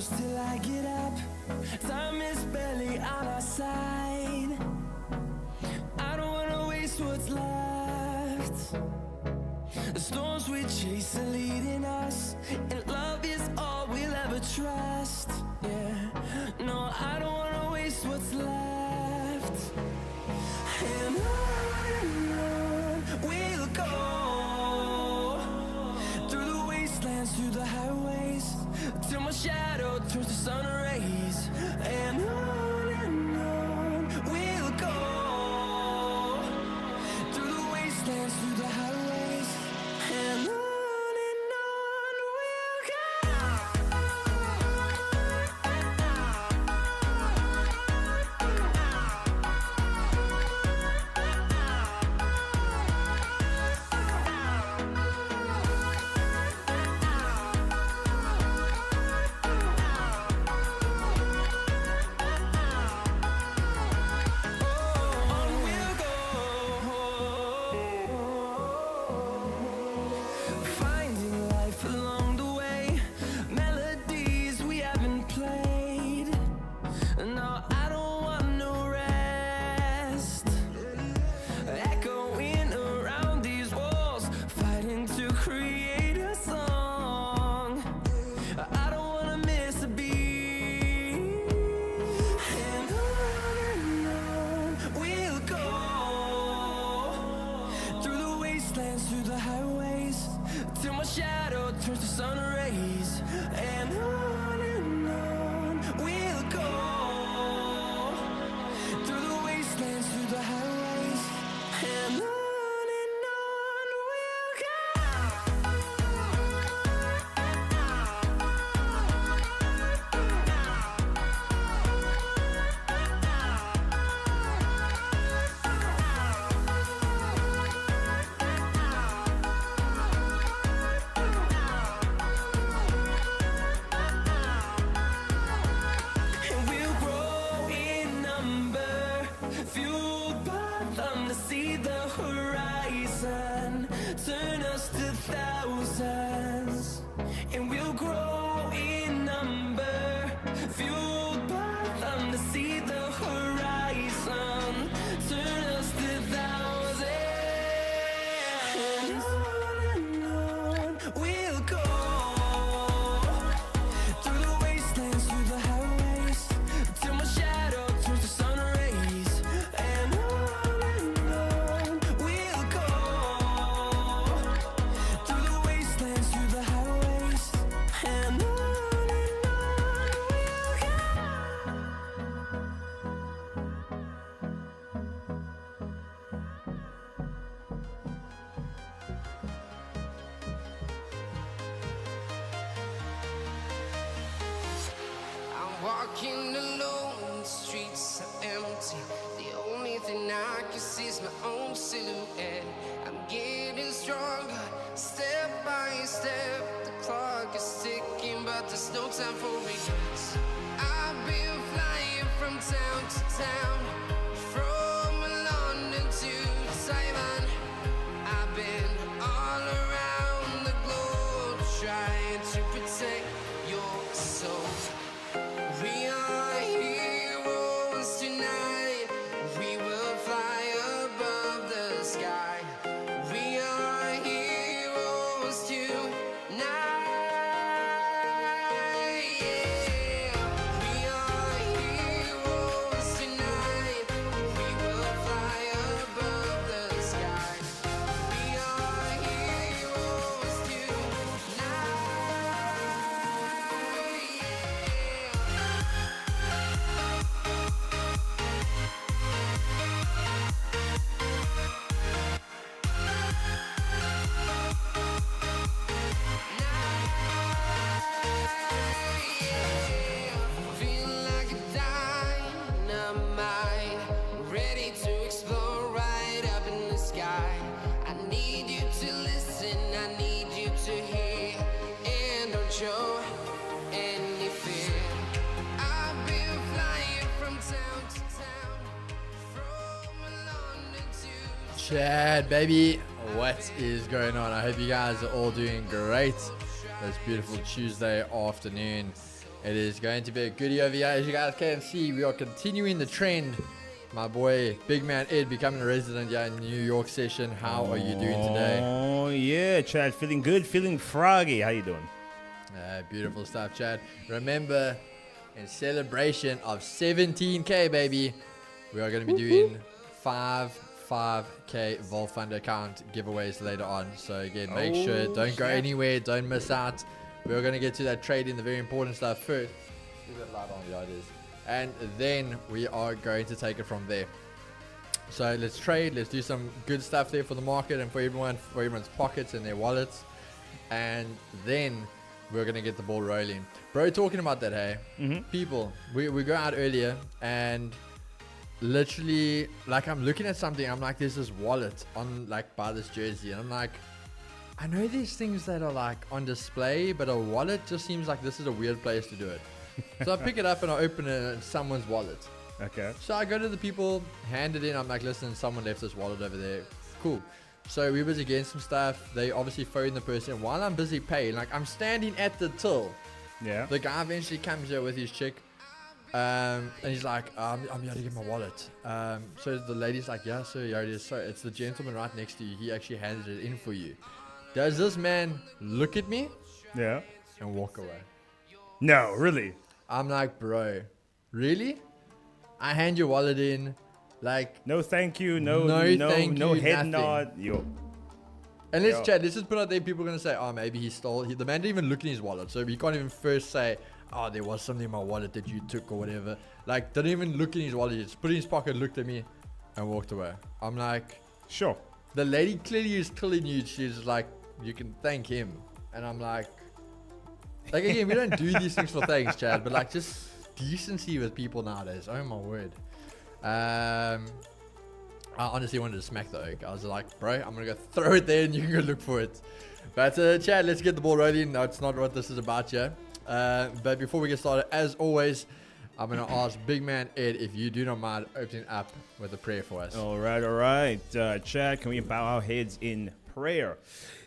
close till I get up. Time is barely on our side. I don't wanna waste what's left. The storms we chase are leading us, and love is all we'll ever trust. Yeah, no, I don't wanna waste what's left. And on we'll go, through the wastelands, through the highways, till my shadow turns to sun rays. And on we'll go, through the wastelands, through the highways, and on we'll go. Finding life along the way, melodies we haven't played. No, I don't want no rest. Echoing around these walls, fighting to create a song. I don't wanna miss a beat. And on we'll go, through the wastelands, through the highways, till my shadow turns to sun rays. And on we'll go, through the wastelands, through the highways, and on we'll go. And we'll grow in number, fueled by them to see the horizon, turn us to thousands. And we'll grow in number, fueled by them to see the horizon, turn us to thousands. And on we'll go, through the wastelands, through the highways, till my shadow turns to sun rays. And on we'll go, through the wastelands, through the highways, and on we'll go. I'm walking alone, the streets are empty. The only thing I can see is my own silhouette. I'm getting stronger, step by step. The clock is ticking, but there's no time for regrets. I've been flying from town to town, from London to Taiwan. I've been all around the globe, trying to protect your soul. We are heroes tonight. We will fly above the sky. We are heroes tonight. Yeah. We are heroes tonight. We will fly above the sky. We are heroes tonight. Feel like a dynamite, ready to explode right up in the sky. I need you to listen, I need you to hear, and don't show any fear. I've been flying from town to town, from London to Chad, baby, what is going on? I hope you guys are all doing great. This beautiful Tuesday afternoon. It is going to be a goodie over here. As you guys can see, we are continuing the trend. My boy, big man Ed, becoming a resident here in New York session. How are you doing today? Oh, yeah, Chad. Feeling good, feeling froggy. How you doing? Beautiful stuff, Chad. Remember, in celebration of 17K, baby, we are going to be doing 5K Vault Fund account giveaways later on. So again, make sure, don't go anywhere, don't miss out. We're going to get to that trading, the very important stuff first. Is that light on? Yeah, it is. And then we are going to take it from there. So let's trade, let's do some good stuff there for the market and for everyone's pockets and their wallets. And then we're going to get the ball rolling. Bro, talking about that, hey? People, we go out earlier and literally, like, I'm looking at something, I'm like, there's this wallet on, like, by this jersey, and I'm like, I know these things that are, like, on display, but a wallet just seems like this is a weird place to do it. So I pick it up and I open it in someone's wallet. Okay. So I go to the people, hand it in, I'm like, listen, someone left this wallet over there. Cool. So we was against some stuff. They obviously phone the person while I'm busy paying. Like, I'm standing at the till. Yeah. The guy eventually comes here with his chick. And he's like, I'm here to get my wallet. So the lady's like, yeah, sir, yeah, it is. So it's the gentleman right next to you. He actually handed it in for you. Does this man look at me? Yeah. And walk away? No, really? I'm like, bro, really? I hand your wallet in, like, No, thank you. No thank you, head nothing. nod. Yo. and let's Yeah. chat. Let's just put out there. People are gonna say, oh, maybe he stole. The man didn't even look in his wallet, so he can't even first say, oh, there was something in my wallet that you took or whatever. Like, didn't even look in his wallet. He just put it in his pocket, looked at me, and walked away. I'm like, Sure. the lady clearly is telling you, she's like, you can thank him, and I'm like again, we don't do these things for thanks, Chad, but like just decency with people nowadays. Oh my word. I honestly wanted to smack the oak. I was like, bro, I'm gonna go throw it there and you can go look for it. But Chad, let's get the ball rolling. No, it's not what this is about here. But before we get started, as always, I'm gonna ask big man Ed if you do not mind opening up with a prayer for us. All right. Chad, can we bow our heads in prayer?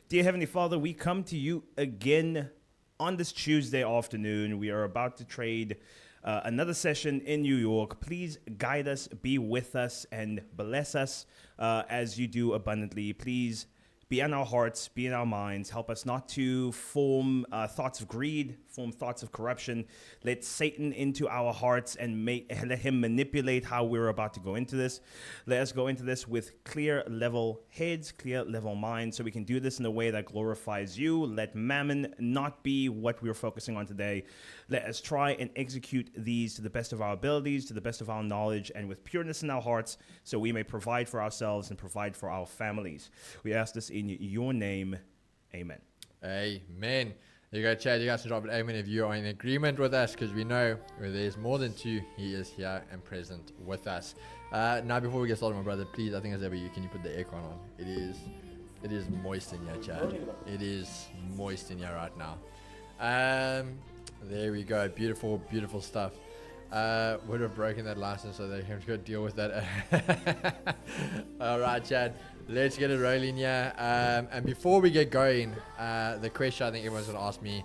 Dear Heavenly Father, we come to you again on this Tuesday afternoon. We are about to trade another session in New York. Please guide us, be with us, and bless us as you do abundantly. Please be in our hearts, be in our minds. Help us not to form thoughts of greed, form thoughts of corruption. Let Satan into our hearts and let him manipulate how we're about to go into this. Let us go into this with clear, level heads, clear, level minds, so we can do this in a way that glorifies you. Let mammon not be what we're focusing on today. Let us try and execute these to the best of our abilities, to the best of our knowledge, and with pureness in our hearts, so we may provide for ourselves and provide for our families. We ask this in your name. Amen. Amen. There you go, Chad. You guys can drop an amen if you are in agreement with us, because we know where there's more than two, he is here and present with us. Now, before we get started, my brother, please, I think it's over you. Can you put the aircon on? It is moist in here, Chad. It is moist in here right now. There we go. Beautiful, beautiful stuff. Would have broken that license, so they have to go deal with that. All right, Chad. Let's get it rolling here. And before we get going, the question I think everyone's going to ask me,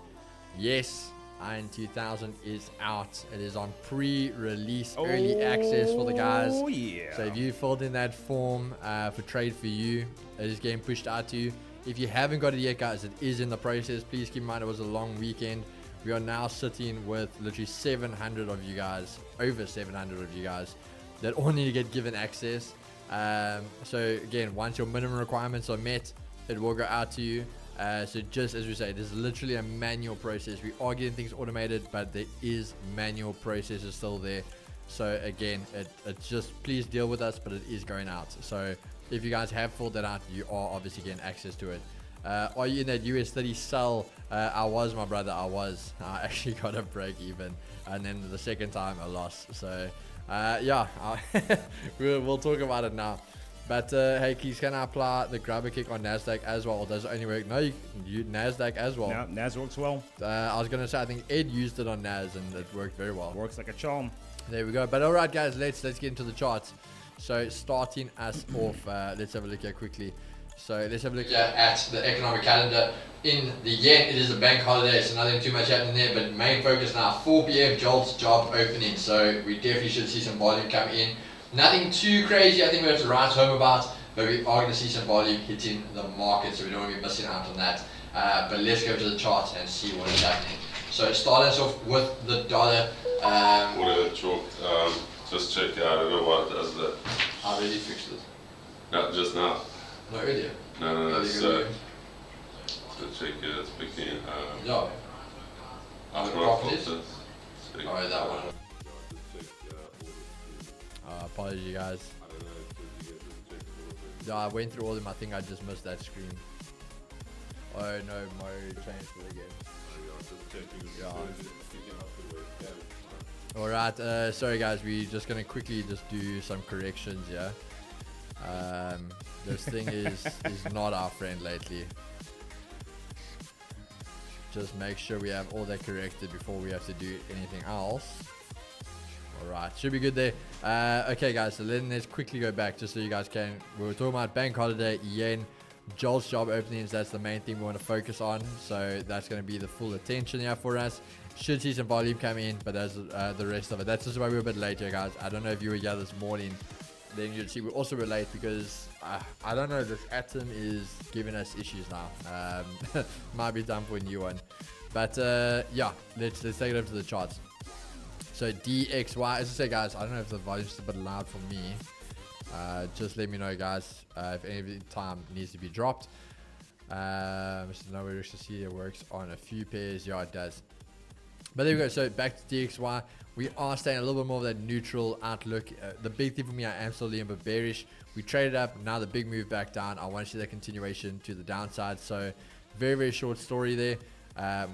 yes, Iron 2000 is out. It is on pre-release early access for the guys. Oh, yeah. So if you filled in that form for Trade For You, it is getting pushed out to you. If you haven't got it yet, guys, it is in the process. Please keep in mind it was a long weekend. We are now sitting with literally 700 of you guys, over 700 of you guys, that all need to get given access. So again, once your minimum requirements are met, it will go out to you. So just as we say, this is literally a manual process. We are getting things automated, but there is manual processes still there. So again, it's just, please deal with us, but it is going out. So if you guys have filled that out, you are obviously getting access to it. Are you in that US30 sell? I was, my brother, I actually got a break even, and then the second time a loss. So yeah, we'll talk about it now. But hey, Keys, can I apply the grabber kick on NASDAQ as well? Or does it only work? No, you NASDAQ as well. Yeah, NAS works well. I was going to say, I think Ed used it on NAS and it worked very well. Works like a charm. There we go. But all right, guys, let's get into the charts. So starting us off, let's have a look here quickly. So let's have a look at the economic calendar. In the yen, it is a bank holiday, so nothing too much happening there. But main focus now, 4 p.m. Jolts job opening. So we definitely should see some volume come in. Nothing too crazy, I think we have to write home about. But we are going to see some volume hitting the market, so we don't want to be missing out on that. But let's go to the chart and see what is happening. So starting us off with the dollar. What did it choke? Just check it. I don't know what does that. I already fixed it. Not just now. No, earlier. No. It's so check it. It's picking. Yeah. I don't The know. profit is? Oh, that one. Apology, guys. Yeah, I went through all of them. I think I just missed that screen. Oh no, Mario changed for the game. Yeah. Alright, sorry guys, we're just gonna quickly just do some corrections here. This thing is not our friend lately. Just make sure we have all that corrected before we have to do anything else. Alright, should be good there. Okay guys, so let's quickly go back just so you guys can. We were talking about bank holiday, yen, Jolts job openings. That's the main thing we want to focus on. So that's going to be the full attention here for us. Should see some volume come in, but that's the rest of it. That's just why we're a bit late here, guys. I don't know if you were here this morning. Then you'd see we also were late because I don't know, this atom is giving us issues now. Might be time for a new one. But yeah, let's take it over to the charts. So DXY, as I say guys, I don't know if the volume's a bit loud for me. Just let me know guys if any time needs to be dropped. Mr. Nowhere to see it works on a few pairs. Yeah, it does. But there we go. So back to DXY. We are staying a little bit more of that neutral outlook. The big thing for me, I am still a little bit bearish. We traded up. Now the big move back down. I want to see that continuation to the downside. So very, very short story there.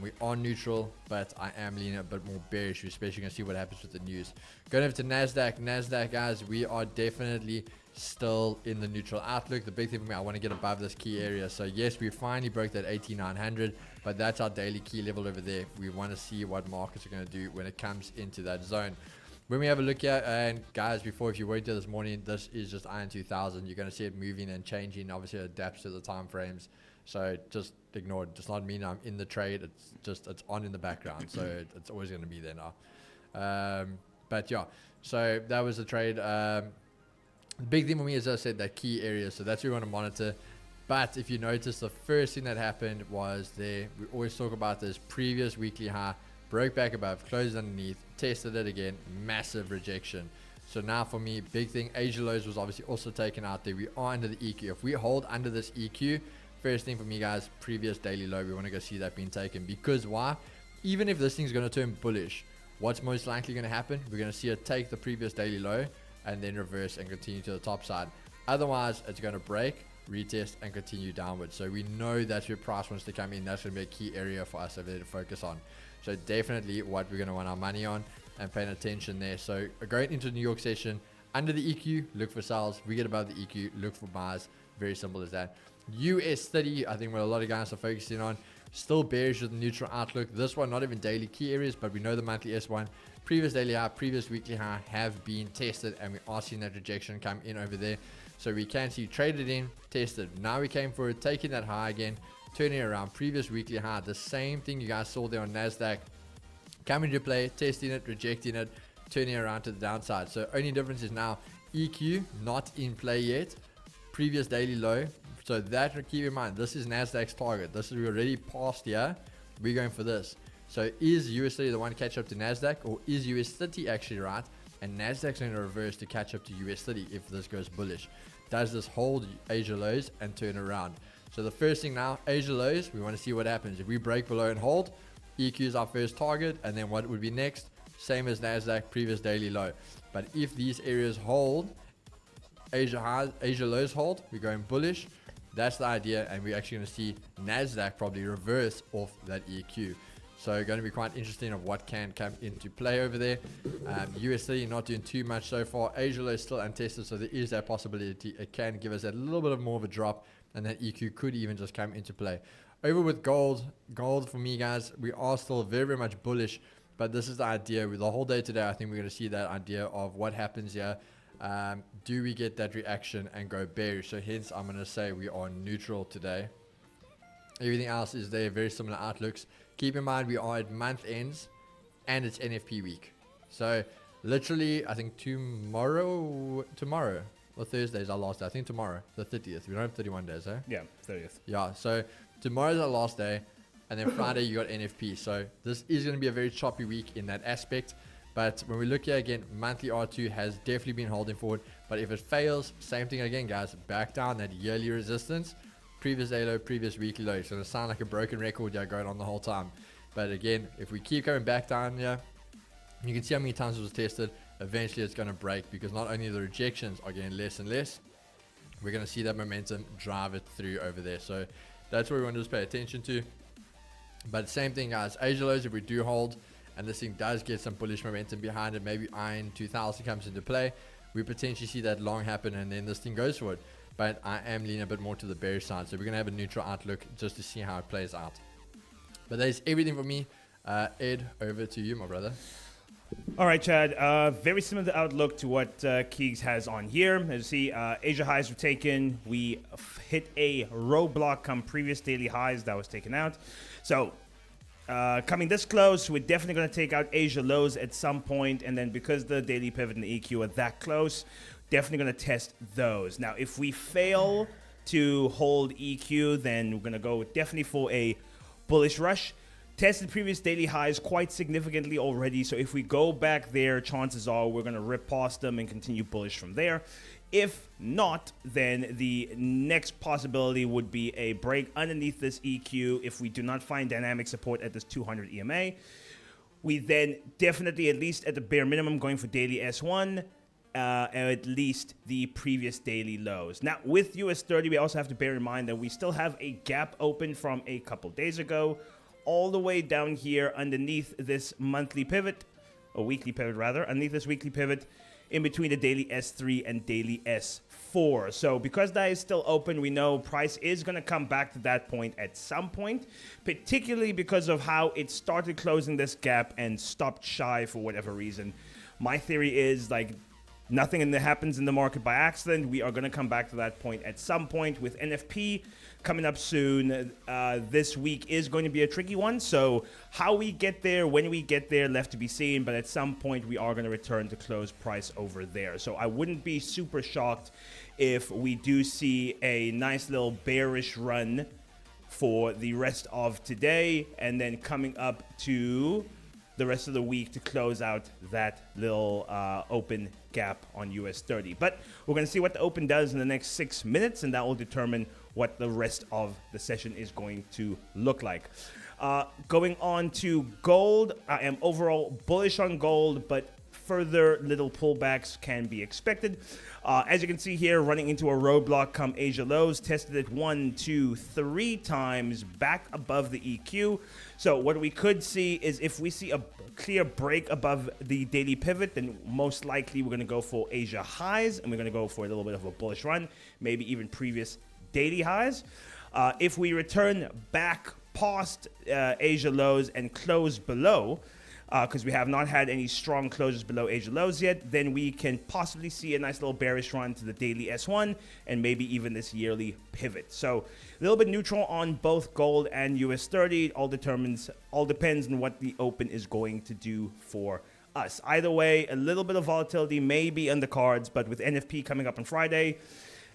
We are neutral, but I am leaning a bit more bearish, especially going to see what happens with the news. Going over to NASDAQ. NASDAQ, guys, we are definitely still in the neutral outlook. The big thing for me, I want to get above this key area. So yes, we finally broke that 18,900, but that's our daily key level over there. We want to see what markets are going to do when it comes into that zone. When we have a look at, and guys, before, if you weren't here this morning, this is just IN 2000. You're going to see it moving and changing. Obviously, it adapts to the time frames. So just ignore it. Does not mean I'm in the trade. It's just, it's on in the background. So it's always going to be there now. But yeah, so that was the trade. The big thing for me is, as I said, that key area. So that's what we want to monitor. But if you notice, the first thing that happened was there. We always talk about this previous weekly high, broke back above, closed underneath, tested it again, massive rejection. So now for me, big thing, Asia lows was obviously also taken out there. We are under the EQ. If we hold under this EQ, first thing for me, guys, previous daily low, we want to go see that being taken. Because why? Even if this thing's going to turn bullish, what's most likely going to happen? We're going to see it take the previous daily low and then reverse and continue to the top side. Otherwise, it's going to break, retest, and continue downwards. So we know that's where price wants to come in. That's going to be a key area for us over there to focus on. So definitely what we're going to want our money on and paying attention there. So going into the New York session, under the EQ, look for sells. We get above the EQ, look for buys. Very simple as that. US 30, I think what a lot of guys are focusing on. Still bearish with the neutral outlook. This one, not even daily key areas, but we know the monthly S1, previous daily high, previous weekly high have been tested, and we are seeing that rejection come in over there. So we can see traded in, tested. Now we came for it, taking that high again, turning around, previous weekly high. The same thing you guys saw there on NASDAQ. Coming to play, testing it, rejecting it, turning around to the downside. So only difference is now EQ not in play yet. Previous daily low. So that, keep in mind, this is NASDAQ's target. This is already past here. We're going for this. So is US30 the one to catch up to NASDAQ, or is US30 actually right? And NASDAQ's going to reverse to catch up to US30 if this goes bullish. Does this hold Asia lows and turn around? So the first thing now, Asia lows, we want to see what happens. If we break below and hold, EQ is our first target. And then what would be next? Same as NASDAQ, previous daily low. But if these areas hold, Asia highs, Asia lows hold, we're going bullish. That's the idea, and we're actually going to see NASDAQ probably reverse off that EQ. So going to be quite interesting of what can come into play over there. US30 not doing too much so far. Asia low is still untested, so there is that possibility. It can give us a little bit of more of a drop, and that EQ could even just come into play. Over with gold. Gold for me, guys, we are still very, very much bullish, but this is the idea. With the whole day today, I think we're going to see that idea of what happens here. Do we get that reaction and go bearish? So hence I'm going to say we are neutral today. Everything else is there, very similar outlooks. Keep in mind we are at month ends and it's NFP week. So literally, I think tomorrow or Thursday is our last day. I think tomorrow, the 30th. We don't have 31 days, eh? Yeah, 30th. Yeah, so tomorrow's our last day, and then Friday you got NFP. So this is going to be a very choppy week in that aspect. But when we look here again, monthly R2 has definitely been holding forward. But if it fails, same thing again, guys. Back down that yearly resistance. Previous day low, previous weekly low. It's going to sound like a broken record going on the whole time. But again, if we keep going back down here, you can see how many times it was tested. Eventually it's going to break because not only the rejections are getting less and less, we're going to see that momentum drive it through over there. So that's what we want to just pay attention to. But same thing, guys. Asia lows, if we do hold and this thing does get some bullish momentum behind it, maybe IN 2000 comes into play, we potentially see that long happen and then this thing goes for it. But I am leaning a bit more to the bearish side. So we're going to have a neutral outlook just to see how it plays out. But that is everything for me. Ed, over to you, my brother. All right, Chad. Very similar outlook to what Keegs has on here. As you see, Asia highs were taken. We hit a roadblock come previous daily highs that was taken out. So coming this close, we're definitely going to take out Asia lows at some point. And then because the daily pivot and the EQ are that close, definitely going to test those. Now, if we fail to hold EQ, then we're going to go definitely for a bullish rush. Tested previous daily highs quite significantly already, so if we go back there, chances are we're going to rip past them and continue bullish from there. If not, then the next possibility would be a break underneath this EQ if we do not find dynamic support at this 200 EMA. We then definitely, at least at the bare minimum, going for daily S1, at least the previous daily lows. Now, with US 30, we also have to bear in mind that we still have a gap open from a couple days ago, all the way down here underneath this monthly pivot, or weekly pivot rather, underneath this weekly pivot in between the daily S3 and daily S4. So because that is still open, we know price is going to come back to that point at some point, particularly because of how it started closing this gap and stopped shy for whatever reason. My theory is like nothing happens in the market by accident. We are going to come back to that point at some point with NFP coming up soon. This week is going to be a tricky one. So how we get there, when we get there, left to be seen. But at some point, we are going to return to close price over there. So I wouldn't be super shocked if we do see a nice little bearish run for the rest of today. And then coming up to the rest of the week to close out that little open gap on US 30. But we're going to see what the open does in the next 6 minutes, and that will determine what the rest of the session is going to look like. Going on to gold, I am overall bullish on gold, but further little pullbacks can be expected. As you can see here, running into a roadblock come Asia lows, tested it 1, 2, 3 times back above the EQ. So what we could see is if we see a clear break above the daily pivot, then most likely we're going to go for Asia highs, and we're going to go for a little bit of a bullish run, maybe even previous daily highs. If we return back past Asia lows and close below, because we have not had any strong closes below Asia lows yet, then we can possibly see a nice little bearish run to the daily S1 and maybe even this yearly pivot. So a little bit neutral on both gold and US 30. All depends on what the open is going to do for us. Either way, a little bit of volatility may be on the cards, but with NFP coming up on Friday,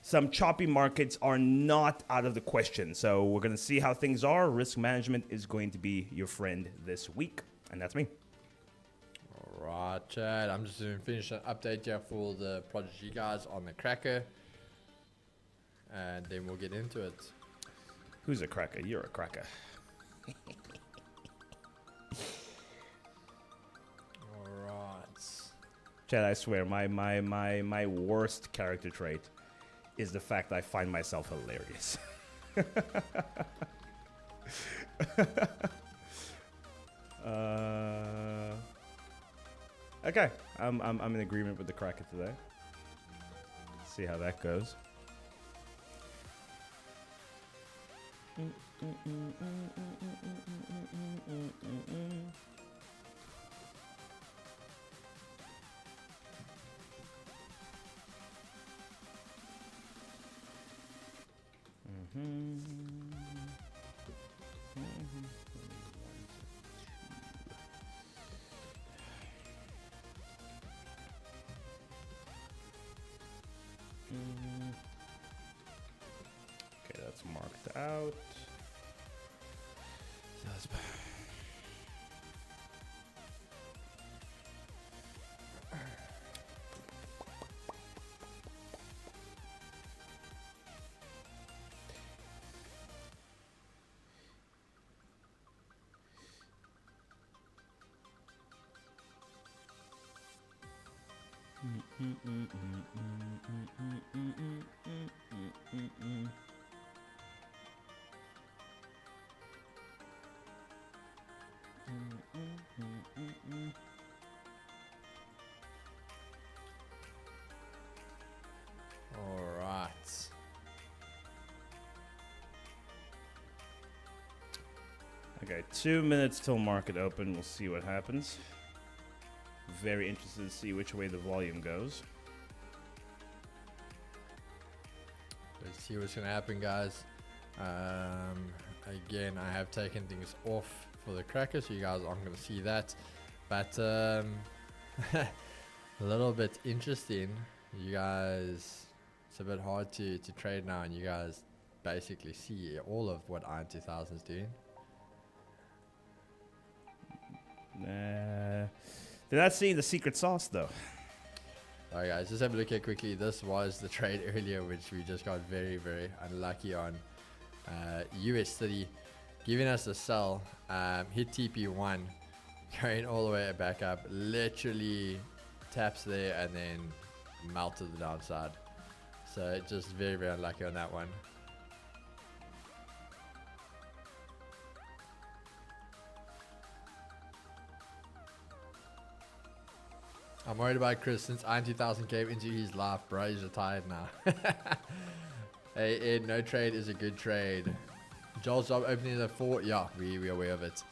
some choppy markets are not out of the question. So we're going to see how things are. Risk management is going to be your friend this week. And that's me. Right, Chad. I'm just going to finish an update here for the Prodigy guys on the cracker. And then we'll get into it. Who's a cracker? You're a cracker. Alright. Chad, I swear, my worst character trait is the fact that I find myself hilarious. Okay, I'm in agreement with the cracker today. Let's see how that goes. Okay, that's marked out. All right. Okay, 2 minutes till market open. We'll see what happens. Very interested to see which way the volume goes. Let's see what's gonna happen, guys. Again, I have taken things off for the cracker, so you guys aren't gonna see that. But a little bit interesting. You guys, it's a bit hard to trade now, and you guys basically see all of what Iron 2000 is doing. They're not seeing the secret sauce though. Alright guys, just have a look here quickly. This was the trade earlier, which we just got very, very unlucky on. US30 giving us a sell, hit TP1, going all the way back up, literally taps there and then melted the downside. So just very, very unlucky on that one. I'm worried about Chris since Iron 2000 came into his life, bro. He's retired now. Hey, Ed, no trade is a good trade. Joel's job opening at 4. Yeah, we are aware of it.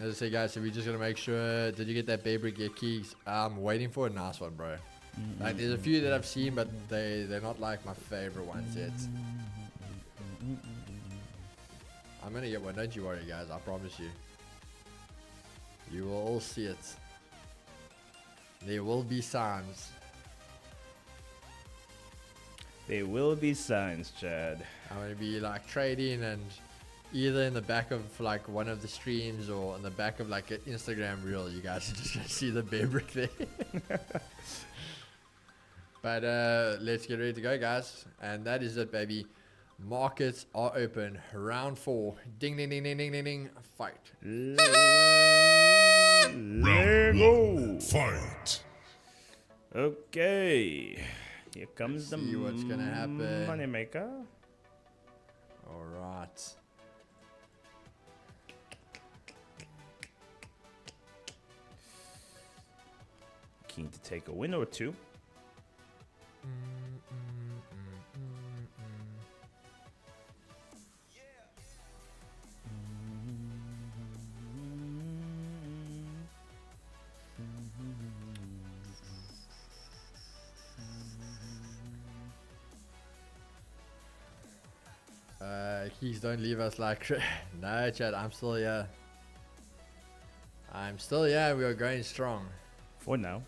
As I say, guys, so we're just going to make sure. Did you get that Bay Brick Get Keys? I'm waiting for a nice one, bro. Like, there's a few that I've seen, but they're not like my favorite ones yet. I'm going to get one. Don't you worry, guys. I promise you. You will all see it. There will be signs. There will be signs, Chad. I'm going to be like trading and either in the back of like one of the streams or in the back of like an Instagram reel. You guys are just going to see the bear brick there. But let's get ready to go, guys. And that is it, baby. Markets are open. Round 4. Ding, ding, ding, ding, ding, ding, ding. Fight. Round go. Fight. Okay. Here comes the See what's gonna happen. money maker. All right. Keen to take a win or two. Keys, don't leave us like... No, Chad, I'm still here. I'm still here. We are going strong. For now.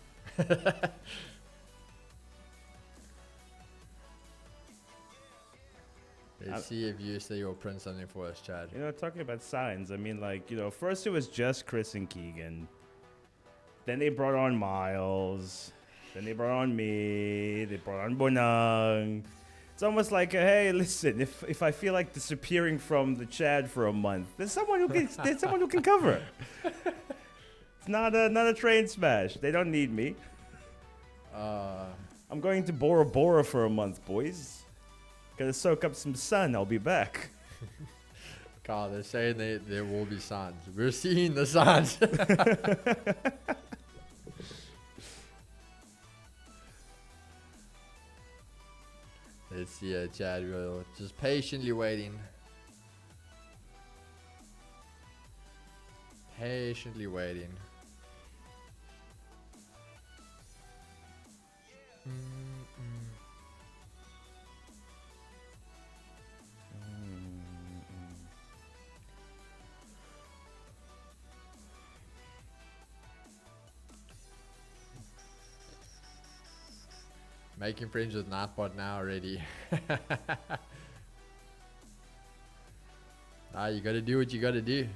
Let's see if you say you'll print something for us, Chad. You know, talking about signs, I mean, like, you know, first it was just Chris and Keegan. Then they brought on Miles. Then they brought on me. They brought on Bonang. It's almost like, hey, listen, if I feel like disappearing from the Chad for a month, there's someone who can cover. It's not a train smash. They don't need me. I'm going to Bora Bora for a month, boys. Gotta soak up some sun. I'll be back. Carl, they're saying there will be signs. We're seeing the signs. Let's see, Chad. We're just patiently waiting. Patiently waiting. Making friends with Nightbot now already. Ah, you gotta do what you gotta do.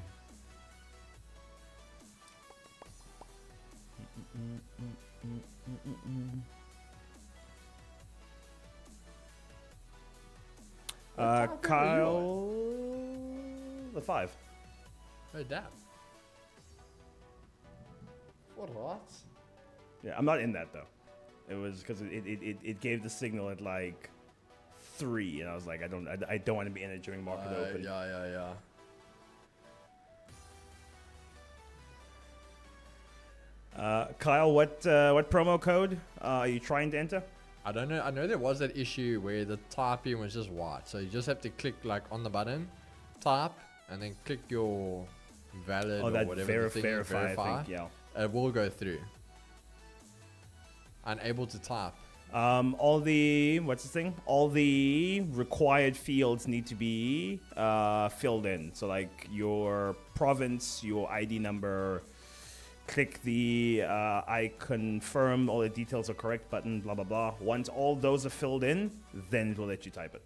Kyle, the 5. Oh, damn. What? Yeah, I'm not in that though. It was because it gave the signal at like 3, and I was like, I don't want to be in it during market open. Yeah. Kyle, what promo code are you trying to enter? I don't know. I know there was that issue where the typing was just white. So you just have to click like on the button, type, and then click your valid or that whatever the thing is, verify, I think, yeah. It will go through. Unable to type. All the required fields need to be filled in. So like your province, your ID number. Click the I confirm all the details are correct button, blah, blah, blah. Once all those are filled in, then it will let you type it.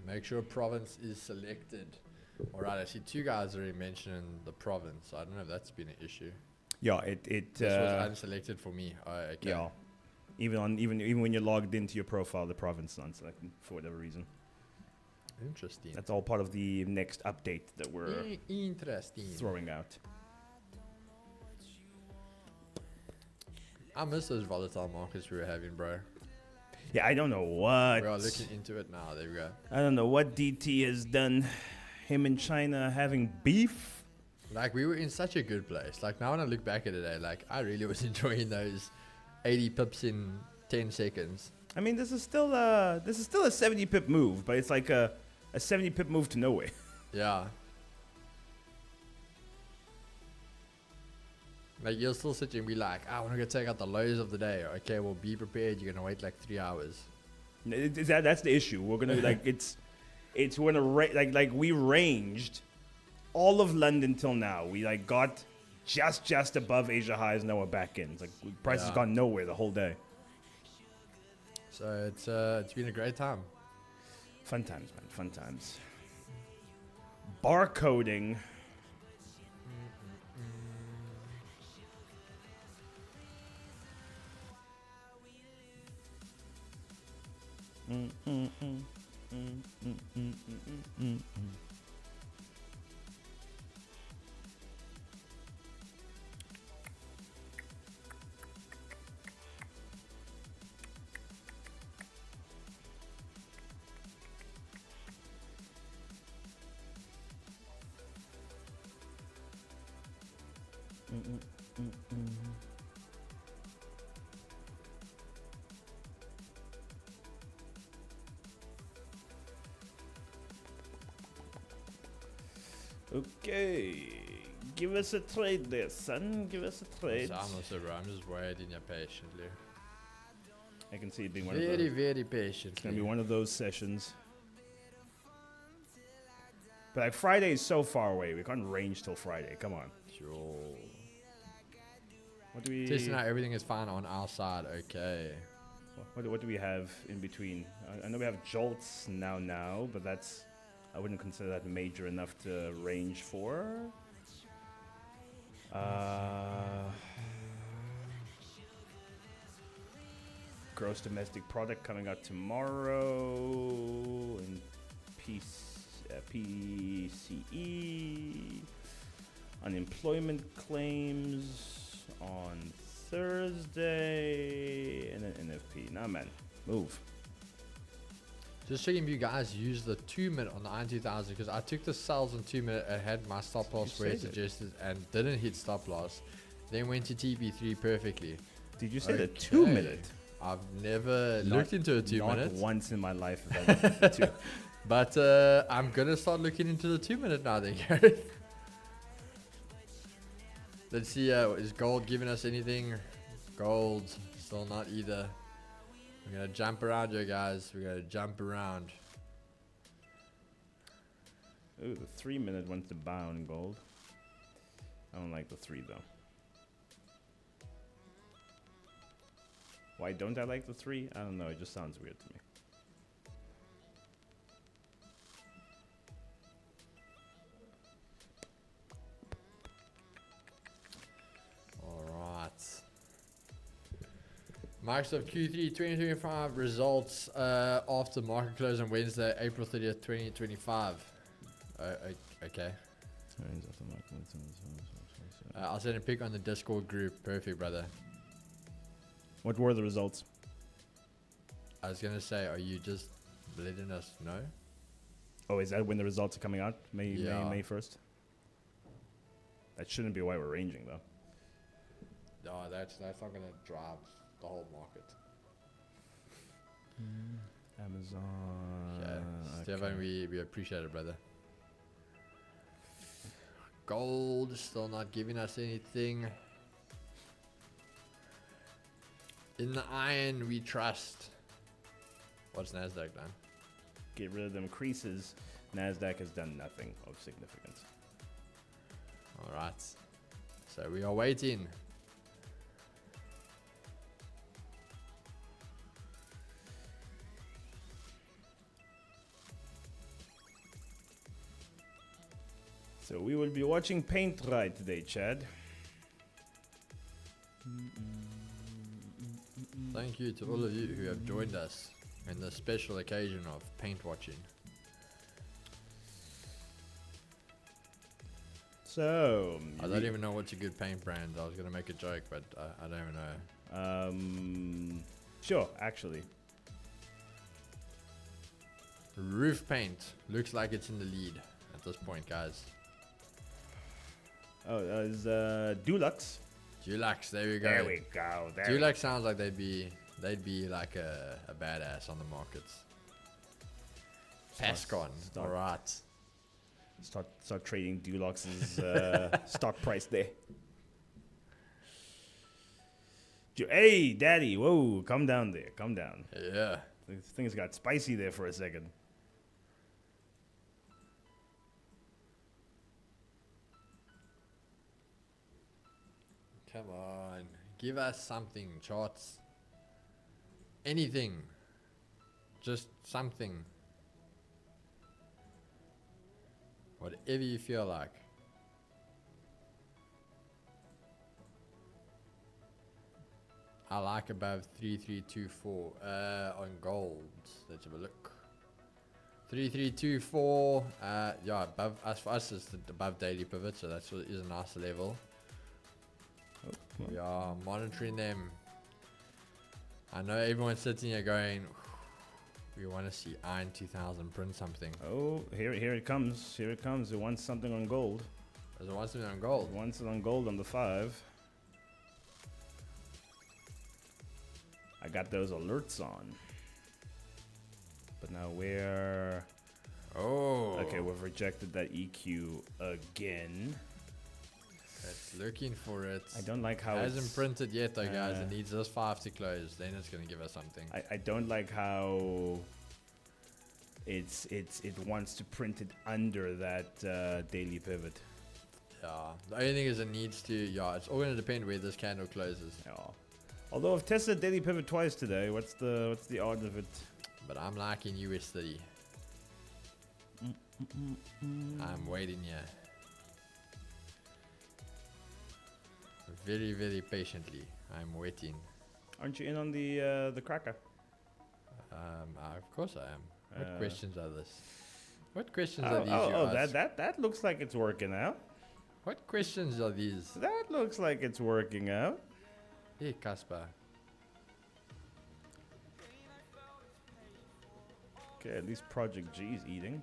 Make sure province is selected. Alright, I see 2 guys already mentioning the province. I don't know if that's been an issue. Yeah, This was unselected for me. Oh, okay. Yeah. Even when you're logged into your profile, the province is unselected for whatever reason. Interesting. That's all part of the next update that we're Interesting. throwing out. I miss those volatile markets we were having, bro. Yeah, I don't know what. We are looking into it now. There we go. I don't know what DT has done. Him and China having beef. Like, we were in such a good place. Like, now when I look back at it, like, I really was enjoying those 80 pips in 10 seconds. I mean, this is still a 70 pip move, but it's like a 70 pip move to nowhere. Yeah. Like, you'll still sit and be like, I want to go take out the lows of the day. Okay, well, be prepared. You're going to wait like 3 hours. That's the issue. We're gonna like we're gonna like we ranged all of London till now. We like got just above Asia highs. Now we're back in. It's like price has gone nowhere the whole day. So it's been a great time. Fun times, man. Fun times. Barcoding. Okay, give us a trade there, son. Give us a trade. So I'm also, bro. I'm just waiting here patiently. I can see it being one of those. Very patiently. It's gonna be one of those sessions. But like Friday is so far away, we can't range till Friday. Come on. Sure. What do we? Testing out everything is fine on our side. Okay. What do we have in between? I know we have jolts now, but that's. I wouldn't consider that major enough to range for. Gross domestic product coming out tomorrow, and PCE. Unemployment claims on Thursday, and then NFP. Nah, man, move. Just checking if you guys use the 2-minute on the IN 2000 because I took the sells on 2-minute and had my stop loss where it suggested and didn't hit stop loss. Then went to TP3 perfectly. Did you say the 2-minute? I've never looked into a 2-minute. Not once in my life have I looked into 2. But I'm going to start looking into the 2-minute now then, Gareth. Let's see, is gold giving us anything? Gold, still not either. We're going to jump around here, guys. We're going to jump around. Ooh, the 3-minute wants to bound gold. I don't like the 3, though. Why don't I like the 3? I don't know. It just sounds weird to me. Microsoft Q3 2025 results after market close on Wednesday, April 30th, 2025. Okay. I'll send a pic on the Discord group. Perfect, brother. What were the results? I was going to say, are you just letting us know? Oh, is that when the results are coming out? May 1st? That shouldn't be why we're ranging, though. No, that's not going to drive the whole market. Amazon. Okay. Stefan, Okay. we appreciate it, brother. Gold still not giving us anything. In the iron we trust. What's NASDAQ done? Get rid of them creases. NASDAQ has done nothing of significance. Alright. So we are waiting. So we will be watching paint dry today, Chad. Thank you to all of you who have joined us in the special occasion of paint watching. So I don't even know what's a good paint brand. I was going to make a joke, but I don't even know. Sure, actually. Roof paint looks like it's in the lead at this point, guys. Oh, is Dulux. Dulux, there we go. There we go. There Dulux sounds like they'd be like a badass on the markets. Pascon, start- alright. Start trading Dulux's stock price there. Hey, Daddy, whoa, come down there, come down. Yeah. Things got spicy there for a second. Come on, give us something, charts. Anything. Just something. Whatever you feel like. I like above 3324 on gold. Let's have a look. 3324. Yeah, above us for us is above daily pivot, so that is a nice level. We are monitoring them. I know everyone's sitting here going, we want to see Iron 2000 print something. Oh, here it comes. Here it comes. It wants something on gold. Does it want something on gold? It wants it on gold on the 5. I got those alerts on. But now where? Oh. Okay, we've rejected that EQ again. It's looking for it. I don't like how it hasn't it's, printed yet though, guys. It needs this 5 to close. Then it's going to give us something. I don't like how it wants to print it under that daily pivot. Yeah. The only thing is it needs to. Yeah. It's all going to depend where this candle closes. Yeah. Although I've tested daily pivot twice today, what's the odds of it? But I'm liking US 30. I'm waiting here. Very, very patiently. I'm waiting. Aren't you in on the cracker? Of course I am. What questions are this? What questions are these? You ask? that looks like it's working out. What questions are these? That looks like it's working out. Hey, Casper. Okay, at least Project G is eating.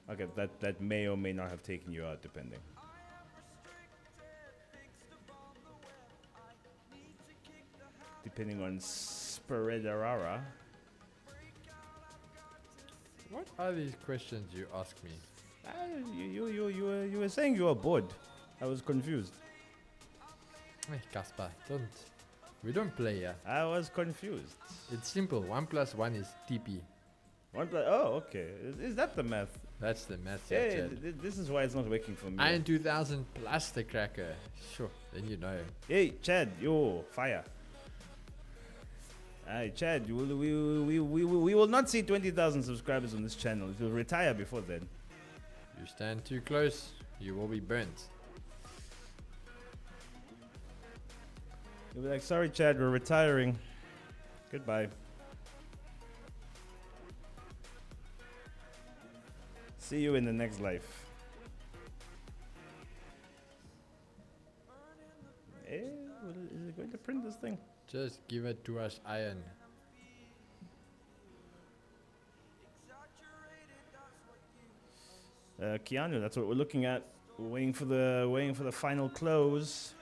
Okay, that may or may not have taken you out, depending. Depending on Spiridara. What are these questions you ask me? You were saying you were bored. I was confused. Hey, Casper, we don't play here. I was confused. It's simple. 1 + 1 is TP. Oh, okay. Is that the math? That's the math. Yeah, this is why it's not working for me. Iron 2000 plus the cracker. Sure, then you know. Hey, Chad, yo, fire. Alright, Chad, we will not see 20,000 subscribers on this channel. It will retire before then. You stand too close, you will be burnt. You'll be like, sorry, Chad, we're retiring. Goodbye. See you in the next life. Eh, is it going to print this thing? Just give it to us, Iron. Keanu, that's what we're looking at. We're waiting for the final close.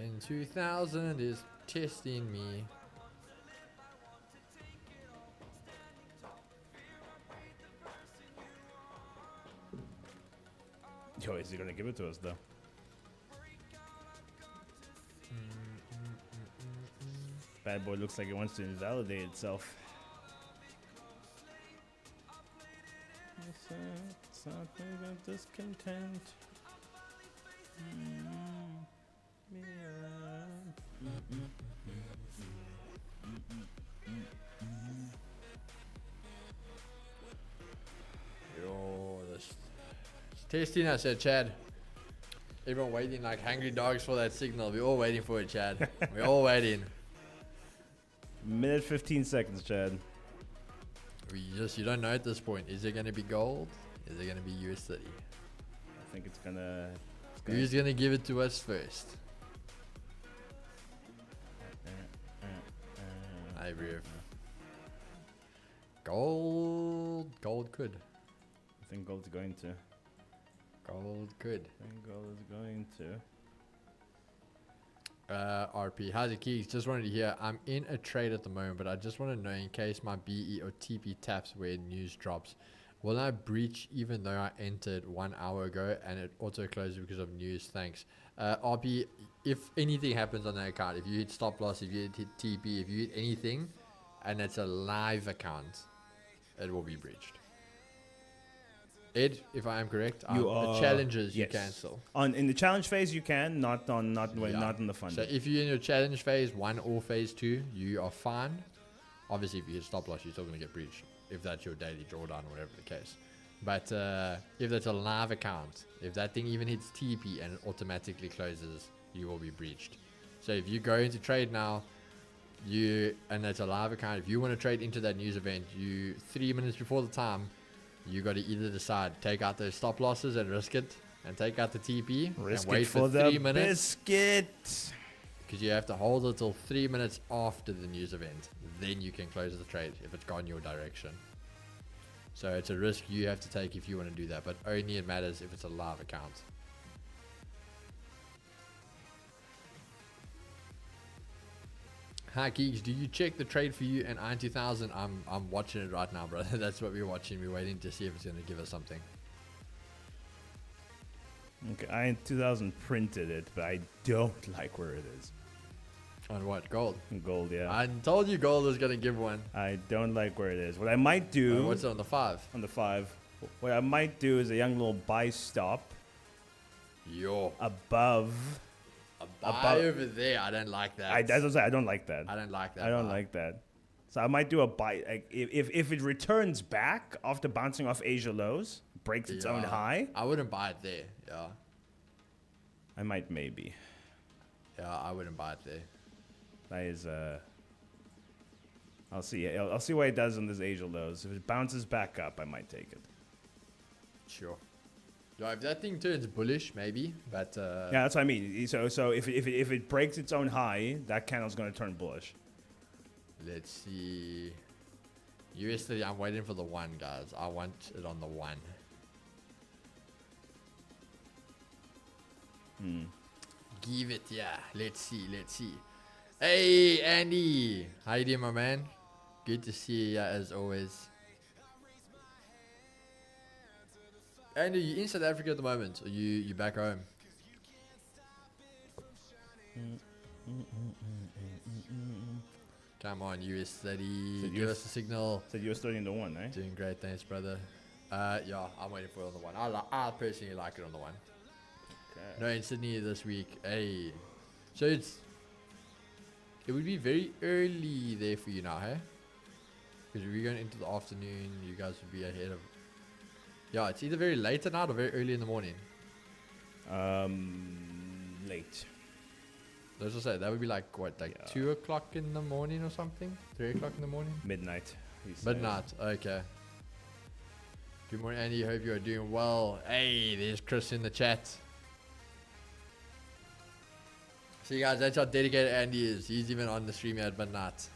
In 2000 is testing me. Yo, is he gonna give it to us though? Bad boy looks like it wants to invalidate itself. Something of discontent. Yo, this testing us, said Chad. Everyone waiting like hungry dogs for that signal. We're all waiting for it, Chad. We're all waiting. Minute 15 seconds, Chad. You don't know at this point. Is it going to be gold? Is it going to be US30? I think it's gonna Who's going to give it to us first? I brief. Gold could. I think gold's going to. Gold could. I think gold is going to. RP, how's it, Keeks? Just wanted to hear. I'm in a trade at the moment, but I just want to know in case my BE or TP taps where news drops, will I breach even though I entered 1 hour ago and it auto closes because of news? Thanks. RP, if anything happens on that account, if you hit stop loss, if you hit TP, if you hit anything, and it's a live account, it will be breached. Ed, if I am correct, the challenges you cancel. In the challenge phase you can, not in the fund. So if you're in your challenge phase 1 or phase 2, you are fine. Obviously, if you hit stop loss, you're still going to get breached if that's your daily drawdown or whatever the case. But if that's a live account, if that thing even hits TP and it automatically closes, you will be breached. So if you go into trade now, and that's a live account, if you want to trade into that news event, 3 minutes before the time, you got to either decide, take out those stop losses and risk it, and take out the TP and wait for 3 minutes. Biscuit. Because you have to hold it till 3 minutes after the news event. Then you can close the trade if it's gone your direction. So it's a risk you have to take if you want to do that, but only it matters if it's a live account. Hi Geeks, do you check the trade for you and IN 2000? I'm watching it right now, brother. That's what we're watching. We're waiting to see if it's going to give us something. Okay, IN 2000 printed it, but I don't like where it is. On what? Gold? Gold, yeah. I told you gold was going to give one. I don't like where it is. What I might do... what's it on the 5? On the 5. What I might do is a young little buy stop. Yo. Above... Buy over there. I don't like that. I don't like that. I don't like that. I don't like that. So I might do a buy. Like if it returns back after bouncing off Asia lows, breaks its own high. I wouldn't buy it there. Yeah. I might maybe. Yeah, I wouldn't buy it there. That is I'll see. I'll see what it does on this Asia lows. If it bounces back up, I might take it. Sure. Yeah, if that thing turns bullish, maybe. But yeah, that's what I mean. So if it breaks its own high, that candle's going to turn bullish. Let's see. US30, I'm waiting for the 1, guys. I want it on the 1. Give it, yeah. Let's see. Hey, Andy. How you doing, my man? Good to see you as always. Andy, you in South Africa at the moment, or you back home? Come on, US30. Give us a signal. Said US30 in the 1, eh? Doing great, thanks, brother. Yeah, I'm waiting for it on the 1. I personally like it on the 1. Okay. No, in Sydney this week. Hey. So it would be very early there for you now, hey? Because we're going into the afternoon, you guys would be ahead of... Yeah, it's either very late at night or very early in the morning. Late. Let's just say, that would be like, what, like 2 o'clock in the morning or something? 3 o'clock in the morning? Midnight. he said. Midnight, okay. Good morning, Andy. Hope you are doing well. Hey, there's Chris in the chat. See, guys, that's how dedicated Andy is. He's even on the stream at midnight.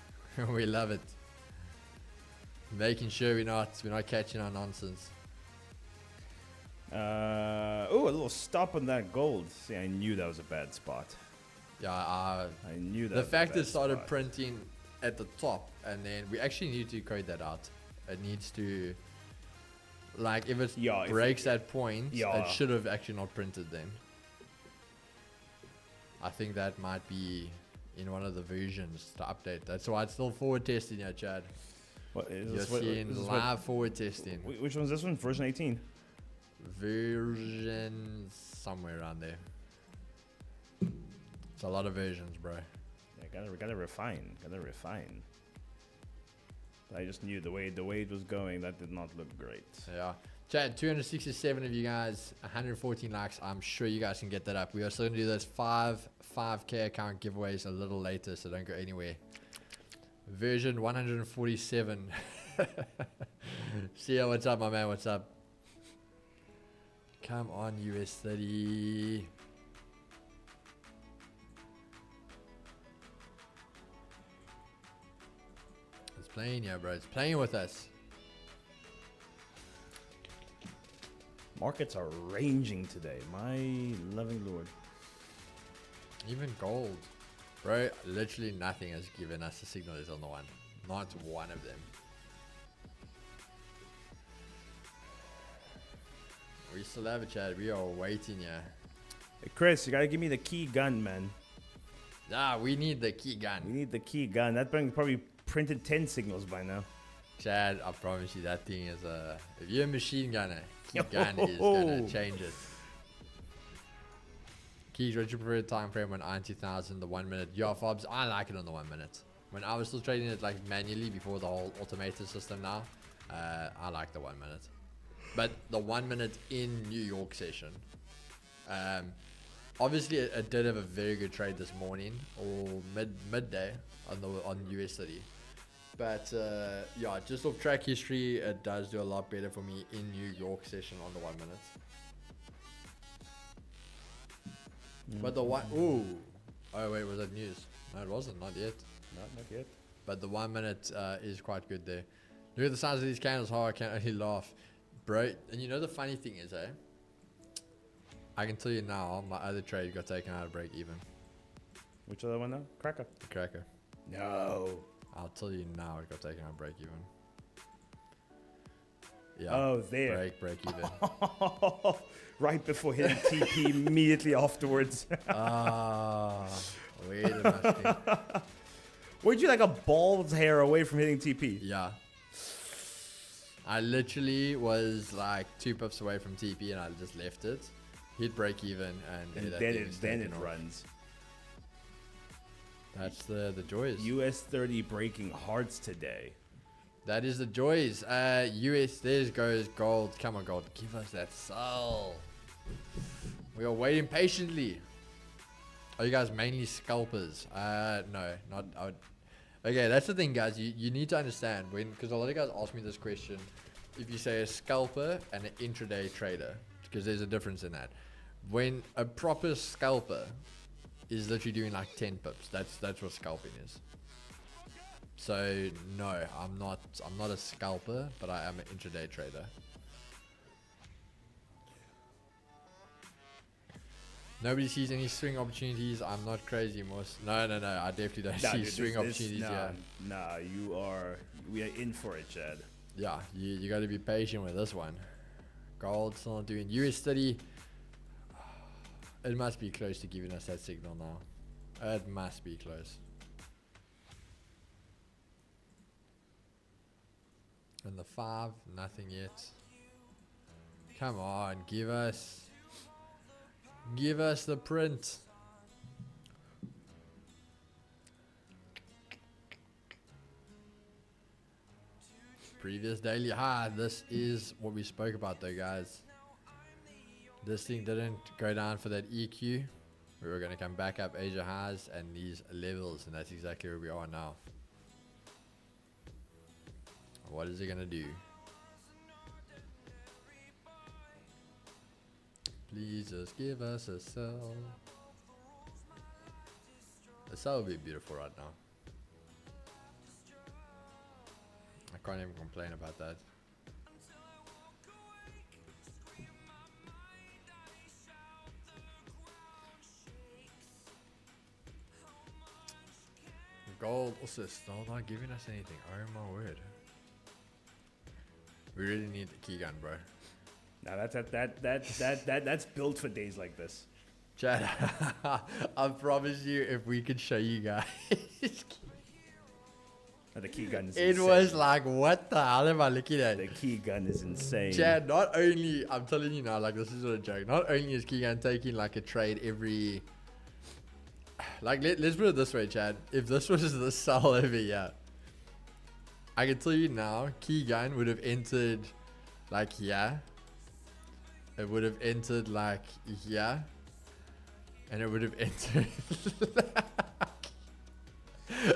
We love it. Making sure we're not catching our nonsense. Oh, a little stop on that gold. See, I knew that was a bad spot. Yeah, I knew that. the was a fact bad it started spot. printing at the top, and then we actually need to code that out. It needs to, like, if it Yeah, if breaks that point, Yeah. it should have actually not printed then. I think that might be in one of the versions to update. That's why it's still forward testing here, Chad. What is You're this? What- seeing this is live forward testing. Which one's this one? Version 18. Version somewhere around there. It's a lot of versions, bro. Yeah, gotta refine. Gotta refine. But I just knew the way it was going, that did not look great. Yeah. Chad, 267 of you guys, 114 likes. I'm sure you guys can get that up. We are still going to do those 5K account giveaways a little later, so don't go anywhere. Version 147. See ya, what's up, my man? What's up? Come on, US 30. It's playing, yeah, bro. It's playing with us. Markets are ranging today. My loving lord. Even gold. Bro, literally nothing has given us a signal is on the one. Not one of them. We still have a chat. We are waiting, yeah. Hey, Chris, you gotta give me the key gun, man. Ah, we need the key gun. We need the key gun. That thing probably printed 10 signals by now. Chad, I promise you that thing is a... If you're a machine gunner, key gun is gonna change it. Keys, what's your preferred time frame on 90,000, the 1 minute? Yeah, Fobs, I like it on the 1 minute. When I was still trading it like manually before the whole automated system now, I like the 1 minute. But the 1 minute in New York session, obviously it did have a very good trade this morning or midday on US 30. But yeah, just off track history, it does do a lot better for me in New York session on the 1 minute. But the one, oh wait, was that news? No, it wasn't, not yet. Not yet. But the 1 minute is quite good there. Look at the size of these candles, how I can only laugh. Bro, and you know the funny thing is, I can tell you now, my other trade got taken out of break even. Which other one now? Cracker. The cracker. No. I'll tell you now, it got taken out of break even. Yeah. Oh, there. Break even. Right before hitting TP immediately afterwards. Ah, wait a minute. Weren't you like a bald's hair away from hitting TP? Yeah. I literally was like 2 pips away from TP and I just left it. Hit break even and that thing is then taken it off. runs. That's the joys. US 30 breaking hearts today. That is the joys. US, there goes gold. Come on, gold. Give us that soul. We are waiting patiently. Are you guys mainly scalpers? No, not. Okay, that's the thing, guys. You need to understand because a lot of guys ask me this question. If you say a scalper and an intraday trader, because there's a difference in that. When a proper scalper is literally doing like 10 pips, that's what scalping is. So no, I'm not a scalper, but I am an intraday trader. Nobody sees any swing opportunities. I'm not crazy, Moss. No, I definitely don't see Dude, swing opportunities here. Nah, we are in for it, Chad. Yeah, you got to be patient with this one. Gold still not doing US 30. It must be close to giving us that signal now. It must be close. And the 5, nothing yet. Come on, give us. Give us the print. Previous daily high. This is what we spoke about though, guys. This thing didn't go down for that EQ. We were going to come back up Asia highs and these levels, and that's exactly where we are now. What is it going to do? Please just give us a sell. The sell would be beautiful right now. I can't even complain about that. Gold also still not giving us anything. Oh my word. We really need the key gun, bro. Now that's built for days like this. Chad, I promise you, if we could show you guys. The key gun is It insane. was like, what the hell am I looking at? The key gun is insane. Chad, not only, I'm telling you now, like, this is not a joke. Not only is Keegan taking like a trade every, like, let's put it this way, Chad. If this was the sell over here, I can tell you now, Keegan would have entered like here. It would have entered like here. And it would have entered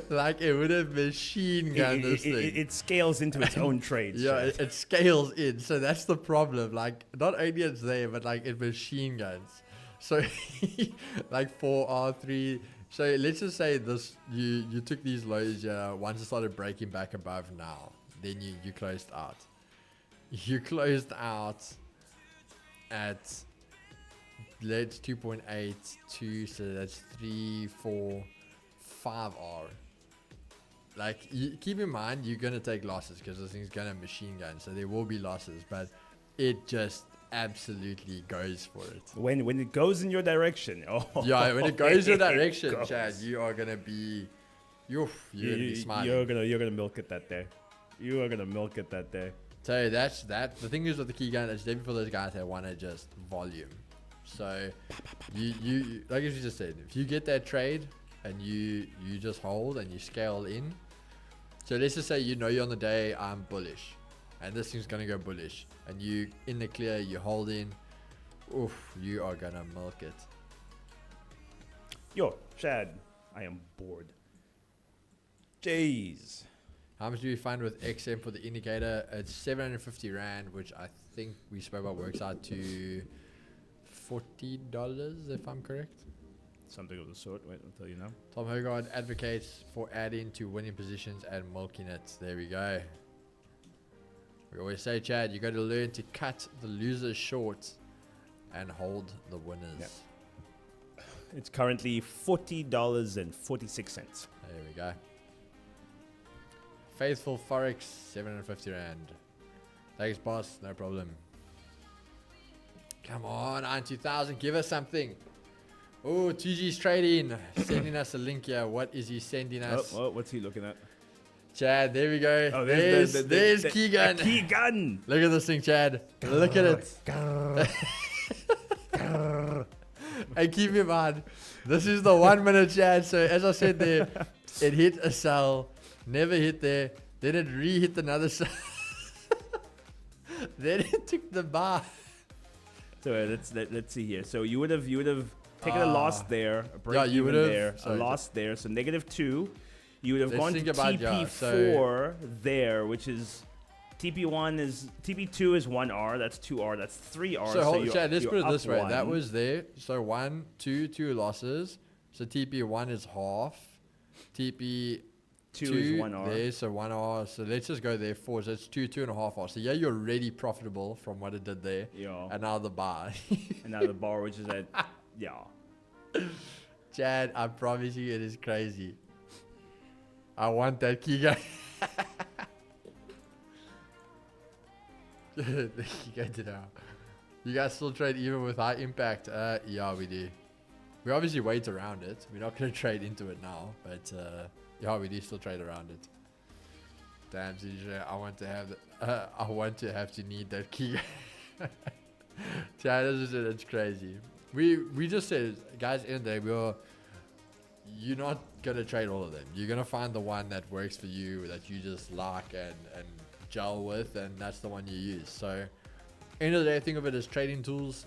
like it would have machine gunned this thing. It scales into its own trades. Yeah, it scales in. So that's the problem. Like, not only it's there, but like it machine guns. So like 4R3. So let's just say this, you took these lows once it started breaking back above now. Then you closed out. You closed out at, let's 2.82, so that's 3, 4, 5R. Like, keep in mind, you're going to take losses because this thing's going to machine gun, so there will be losses, but it just absolutely goes for it. When it goes in your direction. Oh, Yeah, when it goes your direction, goes. Chad, you are going to be, you're going to be smiling. You're gonna milk it that day. You are gonna milk it that day. So that's that. The thing is with the key gun, it's definitely for those guys that want to just volume. So you like as you just said, if you get that trade and you just hold and you scale in. So let's just say you're on the day I'm bullish, and this thing's gonna go bullish, and you in the clear, you hold in. Oof, you are gonna milk it. Yo, Chad, I am bored. Jeez. How much do we find with XM for the indicator? It's 750 Rand, which I think we spoke about works out to $40, if I'm correct. Something of the sort. Wait, I'll tell you now. Tom Hogard advocates for adding to winning positions and milking it. There we go. We always say, Chad, you got to learn to cut the losers short and hold the winners. Yep. It's currently $40.46. There we go. Faithful Forex, 750 Rand. Thanks, boss. No problem. Come on, 2000. Give us something. Oh, 2G's trading. Sending us a link here. What is he sending us? Oh, what's he looking at? Chad, there we go. Oh, there's Key Gun. Key gun. Look at this thing, Chad. Look at it. And keep in mind, this is the 1 minute, Chad. So as I said there, it hit a sell. Never hit there. Then it re-hit another sell. Then it took the buy. So let's see here. So you would have taken a loss there, a break Yeah, you even would've- there, sorry, a loss there. So -2. You would have Let's gone to think about- yeah, TP4 there, which is TP2 is 1R. That's 2R. That's 3R. So hold, you're- Chad, let's you're put it up this way. That one. was there. So 1, 2, 2 losses. So TP1 is half. TP2 2 is 1R. there, so 1R. So let's just go there 4. So it's 2, 2.5R. So yeah, you're already profitable from what it did there. Yeah. And now the buy. And now the bar, which is at yeah. Chad, I promise you, it is crazy. I want that key guy. The key guy to now. You guys still trade even with high impact? Yeah, we do. We obviously wait around it. We're not going to trade into it now, but yeah, we do still trade around it. Damn, CJ, I want to have I want to have to need that key. Chad, it's crazy. we just said, guys, in the day, you're not gonna trade all of them. You're gonna find the one that works for you, that you just like and gel with, and that's the one you use. So end of the day, think of it as trading tools.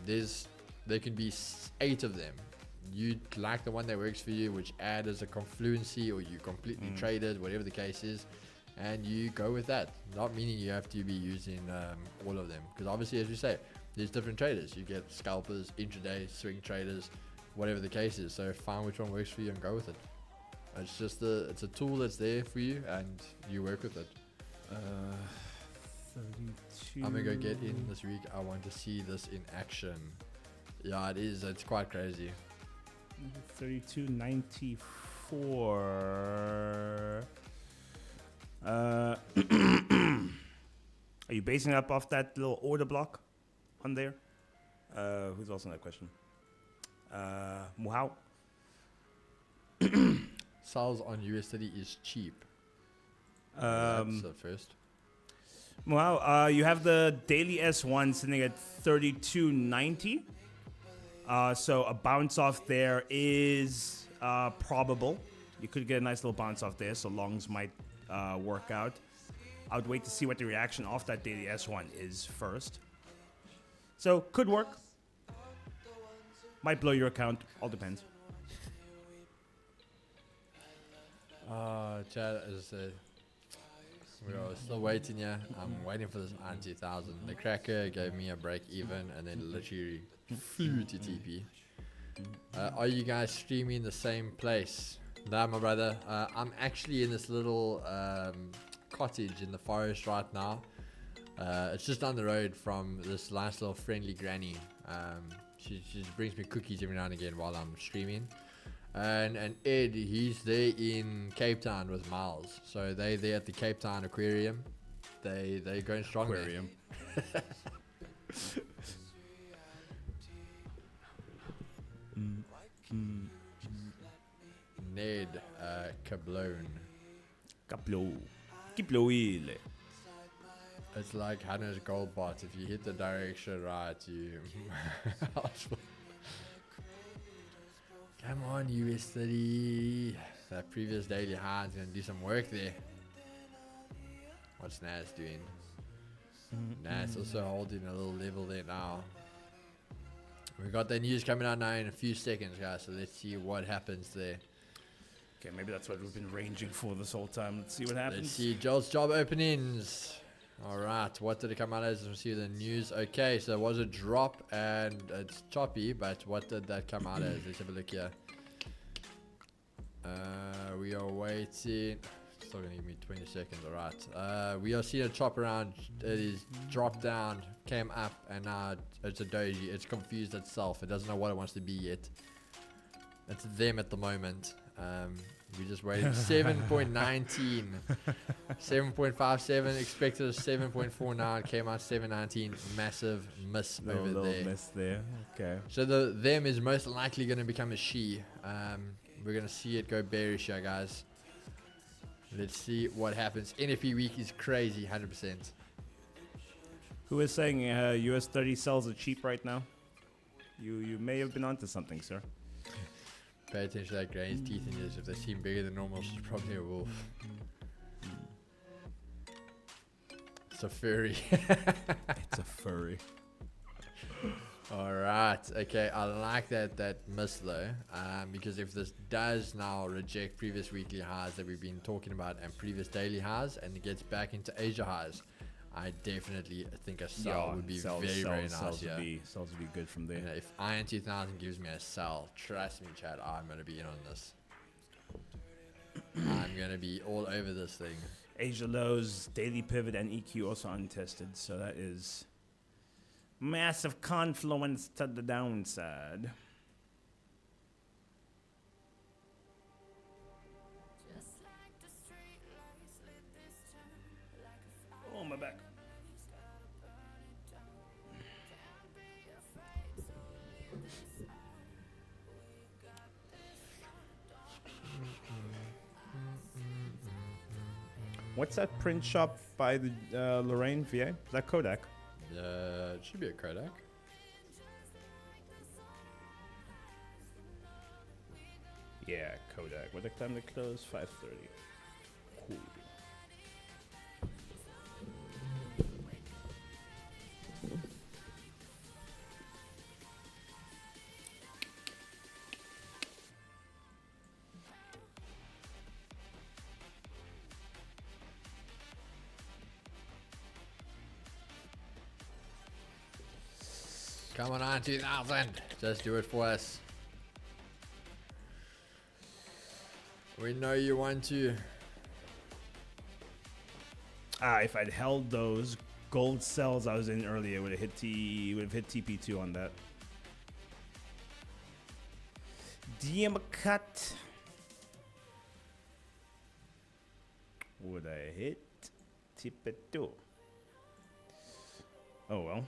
There can be 8 of them. You like the one that works for you, which add as a confluency, or you completely trade it, whatever the case is, and you go with that. Not meaning you have to be using all of them, because obviously, as you say, there's different traders. You get scalpers, intraday, swing traders, whatever the case is. So find which one works for you and go with it. It's just it's a tool that's there for you, and you work with it. 32. I'm gonna go get in this week. I want to see this in action. Yeah, it is. It's quite crazy. 32.94. Are you basing it up off that little order block on there? Who's else on that question? Muhao? Sales on US30 is cheap. Um, That's the first. Muhao, you have the daily S1 sitting at 32.90. So a bounce off there is probable. You could get a nice little bounce off there, so longs might work out. I would wait to see what the reaction off that daily S1 is first. So could work. Might blow your account. All depends. Chad, as I said, we're still waiting here. I'm waiting for this IN 2000. The cracker gave me a break even and then literally flew to TP. Are you guys streaming the same place? No, my brother. I'm actually in this little cottage in the forest right now. It's just down the road from this nice little friendly granny. She brings me cookies every now and again while I'm streaming. And Ed, he's there in Cape Town with Miles. So they're at the Cape Town Aquarium. They're going strong Aquarium. Ned Kablone. Kiploile. It's like Hannah's gold bot. If you hit the direction right, you... Come on, US30. That previous daily high is going to do some work there. What's Nas doing? Nas also holding a little level there now. We got the news coming out now in a few seconds, guys. So let's see what happens there. Okay, maybe that's what we've been ranging for this whole time. Let's see what happens. Let's see Joel's job openings. All right, what did it come out as? Let's see the news. Okay, so it was a drop and it's choppy, but what did that come out as? Let's have a look here. We are waiting. Still gonna give me 20 seconds. All right. We are seeing a chop around. It is dropped down, came up, and now it's a doji. It's confused itself. It doesn't know what it wants to be yet. It's them at the moment. We just waited 7.19, 7.57, expected a 7.49, came out 7.19, massive miss over little there. miss there. Okay. So the them is most likely going to become a she. We're going to see it go bearish here, guys. Let's see what happens. NFP week is crazy, 100%. Who is saying US 30 sells are cheap right now? You may have been onto something, sir. Pay attention to that granny's teeth in yours. If they seem bigger than normal, she's probably a wolf. It's a furry. It's a furry. Alright, okay, I like that miss though, because if this does now reject previous weekly highs that we've been talking about and previous daily highs and it gets back into Asia highs, I definitely think a sell would be very nice. Sells would be good from there. You know, if IN 2000 gives me a sell, trust me, Chad, I'm going to be in on this. I'm going to be all over this thing. Asia lows, daily pivot, and EQ also untested, so that is massive confluence to the downside. Oh, my back. What's that print shop by the Lorraine VA? Is that Kodak? It should be a Kodak. Yeah, Kodak. What the time to close? 5:30. Cool. Come on, 2000. Just do it for us. We know you want to. If I'd held those gold cells I was in earlier, would have hit TP2 on that. DM cut. Would I hit TP2? Oh well.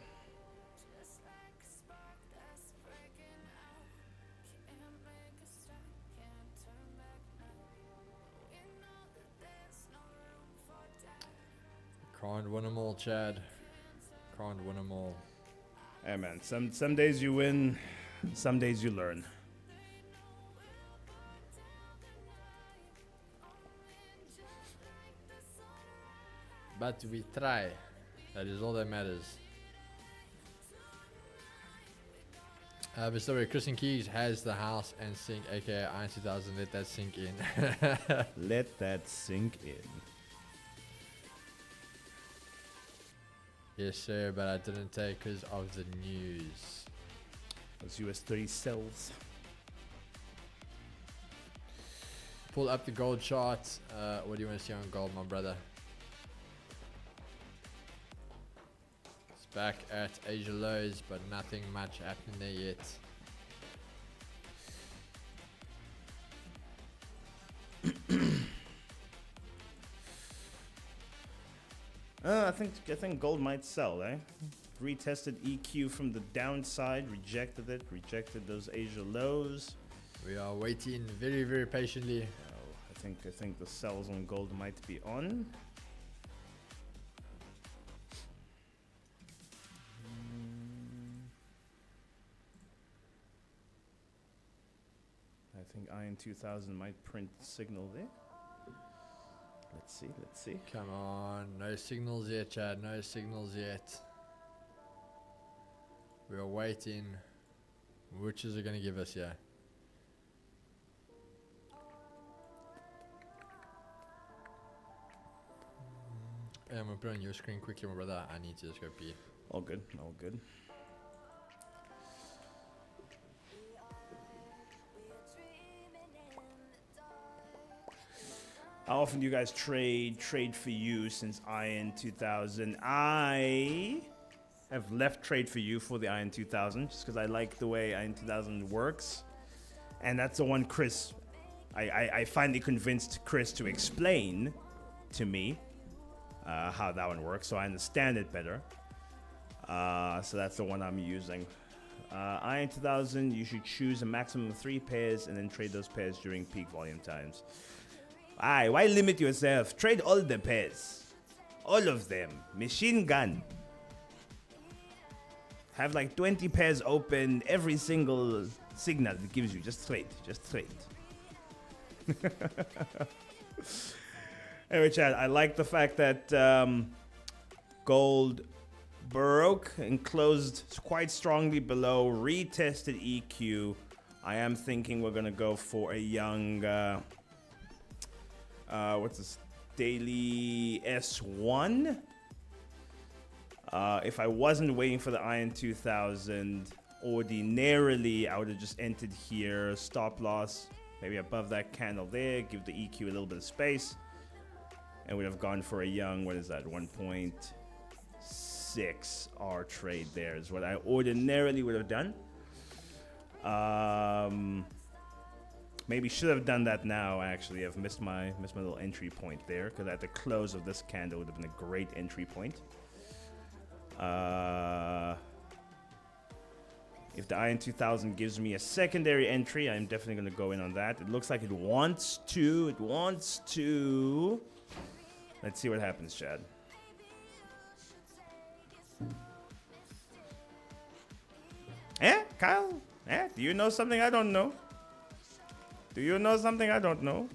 Can't win them all, Chad. Can't win them all. Hey man, some days you win, some days you learn. But we try. That is all that matters. But sorry, Christian Keys has the house and sink, aka Iron 2000. Let that sink in. Let that sink in. Yes, sir, but I didn't take because of the news. Those US 30 cells. Pull up the gold chart. What do you want to see on gold, my brother? It's back at Asia lows, but nothing much happening there yet. I think gold might sell, eh? Retested EQ from the downside, rejected it, rejected those Asia lows. We are waiting very, very patiently. Oh, I think the sells on gold might be on. I think Iron 2000 might print signal there. Let's see. Come on, no signals yet, Chad. No signals yet. We are waiting. Which is it going to give us here? I'm going to put on your screen quickly, my brother. I need to just go pee. All good, all good. How often do you guys trade for you since Iron 2000? I have left trade for you for the Iron 2000 just because I like the way Iron 2000 works. And that's the one Chris, I finally convinced Chris to explain to me how that one works, so I understand it better. So that's the one I'm using. Iron 2000, you should choose a maximum of 3 pairs and then trade those pairs during peak volume times. Aye, why limit yourself? Trade all the pairs. All of them. Machine gun. Have like 20 pairs open, every single signal it gives you. Just trade. Just trade. Anyway, Chad, I like the fact that gold broke and closed quite strongly below, retested EQ. I am thinking we're going to go for a young... what's this? Daily S1. If I wasn't waiting for the Iron 2000, ordinarily I would have just entered here, stop loss, maybe above that candle there, give the EQ a little bit of space, and would have gone for a young, what is that, 1.6 R trade there is what I ordinarily would have done. Maybe should have done that now, actually. I've missed my little entry point there, because at the close of this candle would have been a great entry point. If the Iron 2000 gives me a secondary entry, I'm definitely going to go in on that. It looks like it wants to. It wants to. Let's see what happens, Chad. Eh, Kyle? Eh, do you know something I don't know? Do you know something I don't know?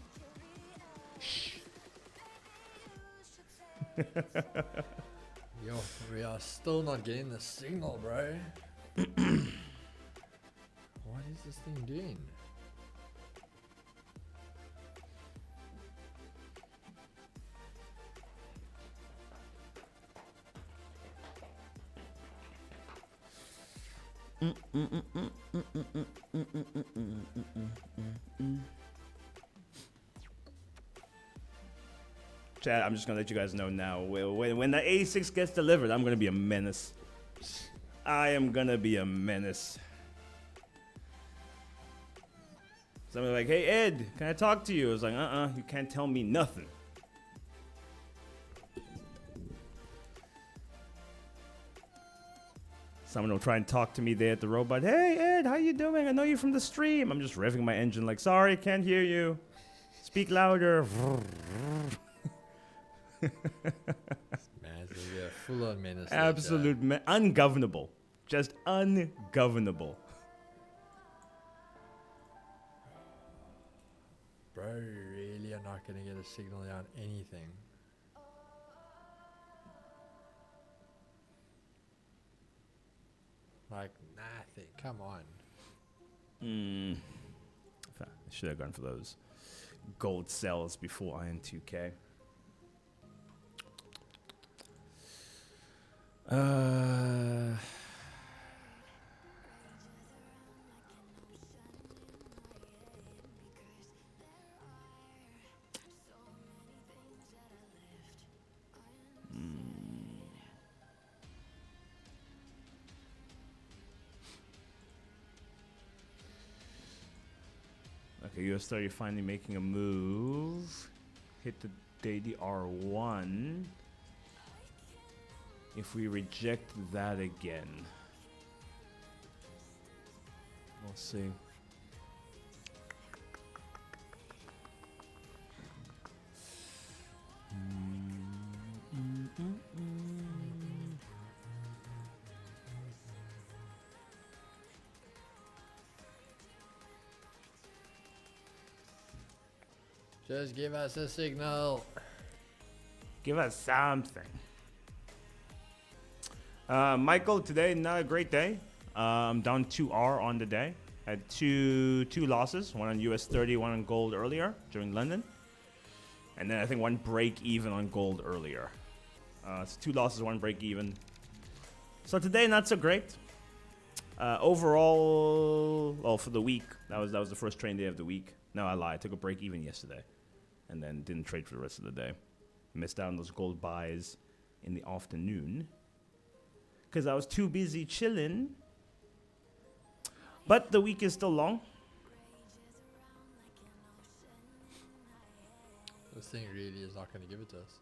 Yo, we are still not getting the signal, bro. What is this thing doing? Chad, I'm just gonna let you guys know now. When the A6 gets delivered, I'm gonna be a menace. I am gonna be a menace. Somebody like, hey Ed, can I talk to you? I was like, you can't tell me nothing. Someone will try and talk to me there at the robot. Hey Ed, how you doing? I know you from the stream. I'm just revving my engine like, sorry, can't hear you. Speak louder. Man, it's a full on menace. Absolute ungovernable. Just ungovernable. Bro, you really are not gonna get a signal on anything. Like nothing. Come on. I should have gone for those gold cells before IN2K. Okay, US 30 finally making a move. Hit the daily R1. If we reject that again, we'll see. Just give us a signal. Give us something. Michael, today not a great day. I'm down 2R on the day. Had two losses, one on US 30, one on gold earlier during London. And then I think one break even on gold earlier. It's 2 losses, 1 break even. So today not so great. Overall, well, for the week, that was the first trading day of the week. No, I lied. I took a break even yesterday, and then didn't trade for the rest of the day. Missed out on those gold buys in the afternoon because I was too busy chilling. But the week is still long. This thing really is not going to give it to us.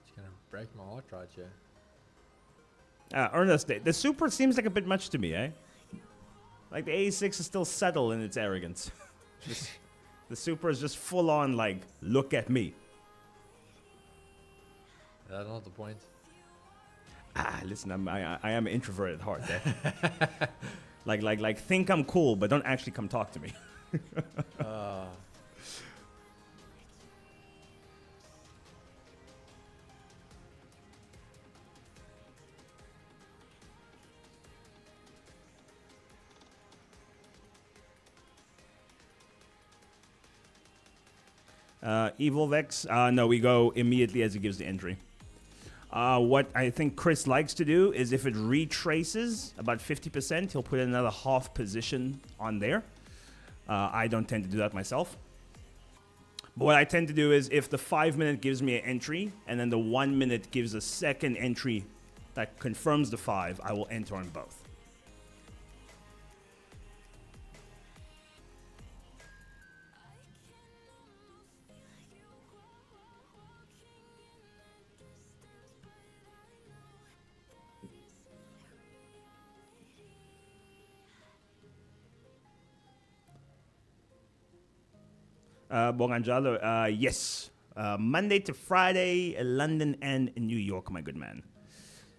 It's going to break my heart right here. Ernest, the super seems like a bit much to me, eh? Like the A6 is still subtle in its arrogance. The super is just full on like, look at me. That's not the point. Listen, I am an introvert at heart. Eh? like think I'm cool, but don't actually come talk to me. Evil Vex, no, we go immediately as he gives the entry. What I think Chris likes to do is if it retraces about 50%, he'll put another half position on there. I don't tend to do that myself. But what I tend to do is if the 5 minute gives me an entry and then the 1 minute gives a second entry that confirms the 5, I will enter on both. Bonganjalo, yes. Monday to Friday, London and New York, my good man.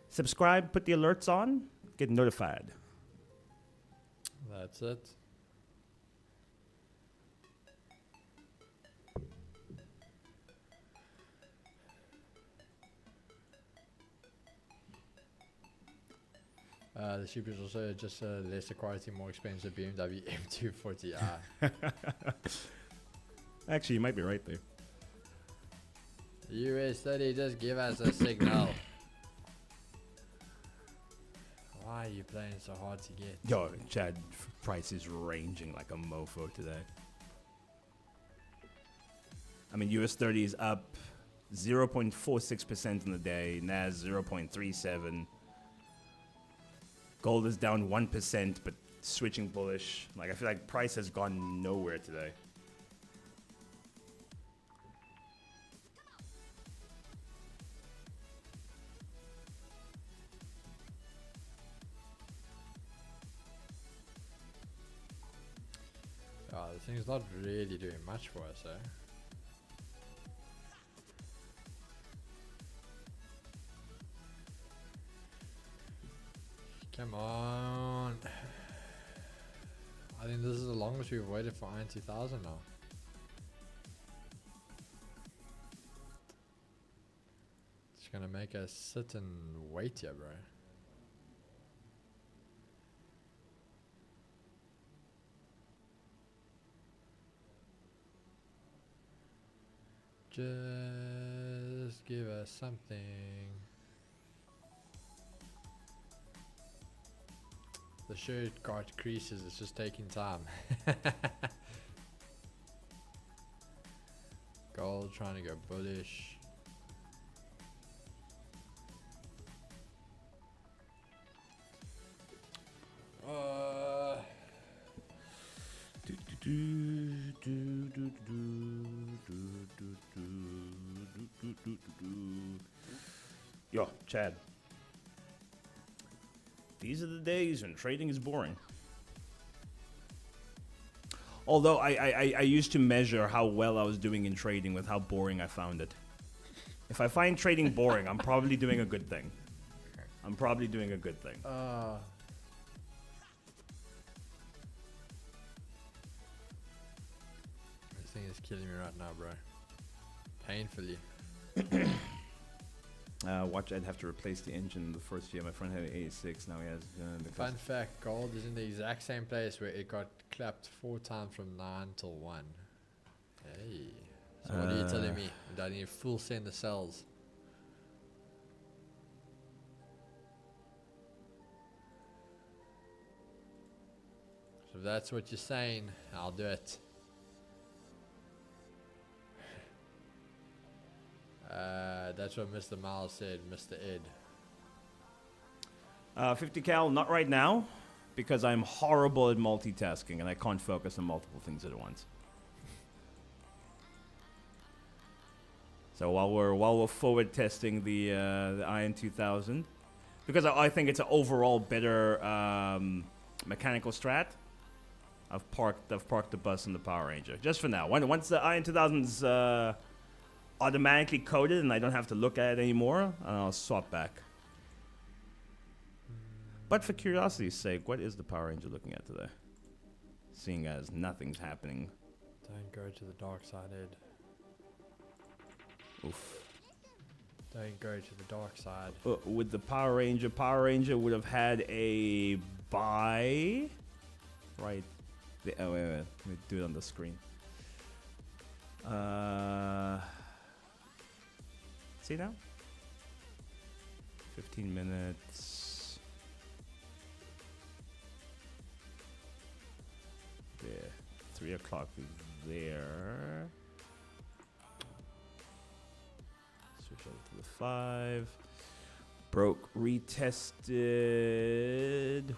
Subscribe, put the alerts on, get notified. That's it. The Super is also just a lesser quality, more expensive BMW M240i. Actually, you might be right there. US 30, just give us a signal. Why are you playing so hard to get? Yo, Chad, price is ranging like a mofo today. I mean, US 30 is up 0.46% in the day. NAS 0.37. Gold is down 1%, but switching bullish. Like, I feel like price has gone nowhere today. Oh, the thing's not really doing much for us, eh? Come on. I think this is the longest we've waited for IN 2000 now. It's gonna make us sit and wait here, bro. Just give us something. The shirt got creases, it's just taking time. Gold trying to go bullish. Yo, Chad. These are the days when trading is boring. Although I used to measure how well I was doing in trading with how boring I found it. If I find trading boring, I'm probably doing a good thing. I'm probably doing a good thing. This thing is killing me right now, bro. Painfully. Watch, I'd have to replace the engine the first year. My friend had an 86, now he has... Fun fact, gold is in the exact same place where it got clapped 4 times from 9 till 1. Hey. So what are you telling me? That I need full send the cells. So if that's what you're saying, I'll do it. That's what Mr. Miles said, Mr. Ed. 50 cal, not right now, because I'm horrible at multitasking and I can't focus on multiple things at once. So while we're forward testing the IN 2000, because I think it's an overall better mechanical strat, I've parked the bus in the Power Ranger just for now. Once the IN 2000's automatically coded and I don't have to look at it anymore, I'll swap back. But for curiosity's sake, what is the Power Ranger looking at today? Seeing as nothing's happening. Don't go to the dark side, Ed. Oof. Don't go to the dark side. With the Power Ranger would have had a buy. Right. Oh, wait. Let me do it on the screen. See now? 15 minutes. There. 3 o'clock is there. Switch over to the 5. Broke, retested.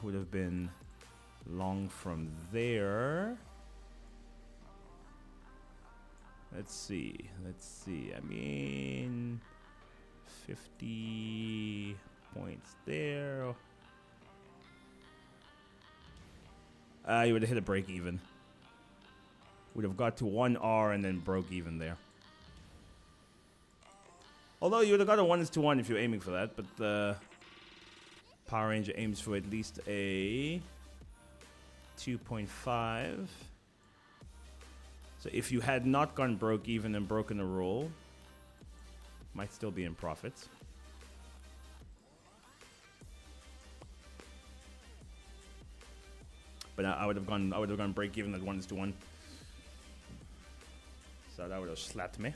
Would have been long from there. Let's see. I mean, 50 points there. You would have hit a break even. Would have got to 1R and then broke even there. Although you would have got a 1:1 if you're aiming for that, but the Power Ranger aims for at least a 2.5. So if you had not gone broke even and broken a rule, might still be in profits. but I would have gone break even at 1:1. So that would have slapped me.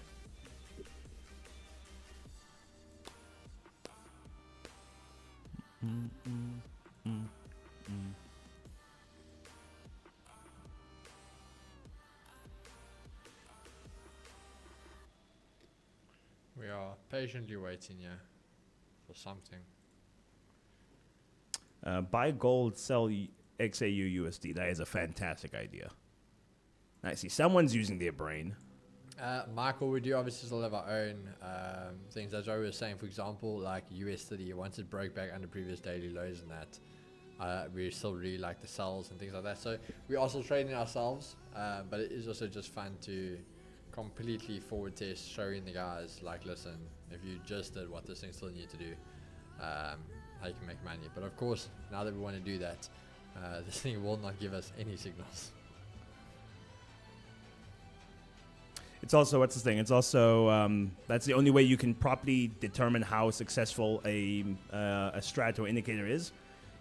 We are patiently waiting here for something. Buy gold, sell XAU USD. That is a fantastic idea. I see someone's using their brain. Michael, we do obviously still have our own things. As I was saying, for example, like US30, once it broke back under previous daily lows and that, we still really like the sells and things like that. So we are still trading ourselves, but it is also just fun to completely forward test, showing the guys, like, listen, if you just did what this thing still need to do, how you can make money. But of course, now that we want to do that, this thing will not give us any signals. It's also, what's the thing? It's also, that's the only way you can properly determine how successful a strat or indicator is.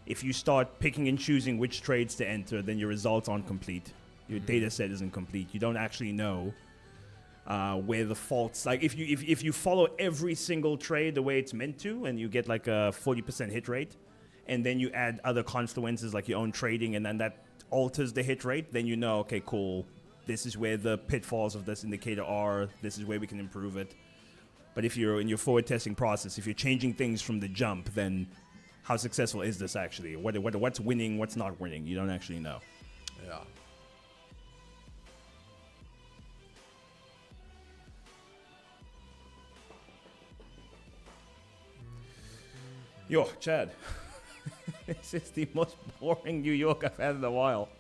If you start picking and choosing which trades to enter, then your results aren't complete. Your data set isn't complete. You don't actually know where the faults, like if you follow every single trade the way it's meant to, and you get like a 40% hit rate, and then you add other confluences like your own trading, and then that alters the hit rate, then you know, okay, cool. This is where the pitfalls of this indicator are. This is where we can improve it. But if you're in your forward testing process, if you're changing things from the jump, then how successful is this actually? What's winning, what's not winning? You don't actually know. Yeah. Yo, Chad. This is the most boring New York I've had in a while.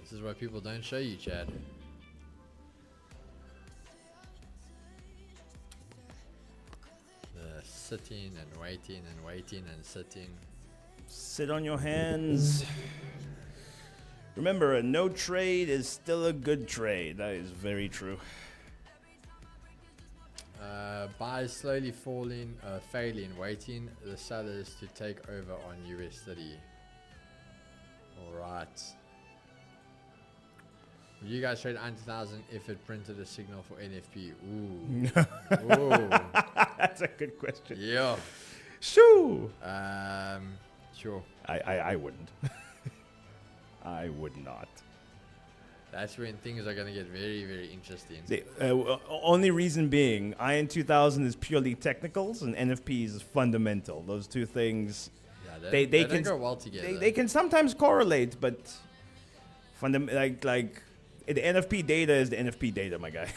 This is what people don't show you, Chad. The sitting and waiting and waiting and sitting. Sit on your hands. Remember, a no trade is still a good trade. That is very true. Buys slowly falling, failing, waiting the sellers to take over on US30. Alright. Would you guys trade 90,000 if it printed a signal for NFP? Ooh. Ooh. That's a good question. Yeah. Shoo! Sure. I wouldn't. I would not. That's when things are going to get very, very interesting. The only reason being, IN 2000 is purely technicals and NFP is fundamental. Those two things, Yeah, they don't can go well together. they can sometimes correlate, but like the NFP data is the NFP data, my guy.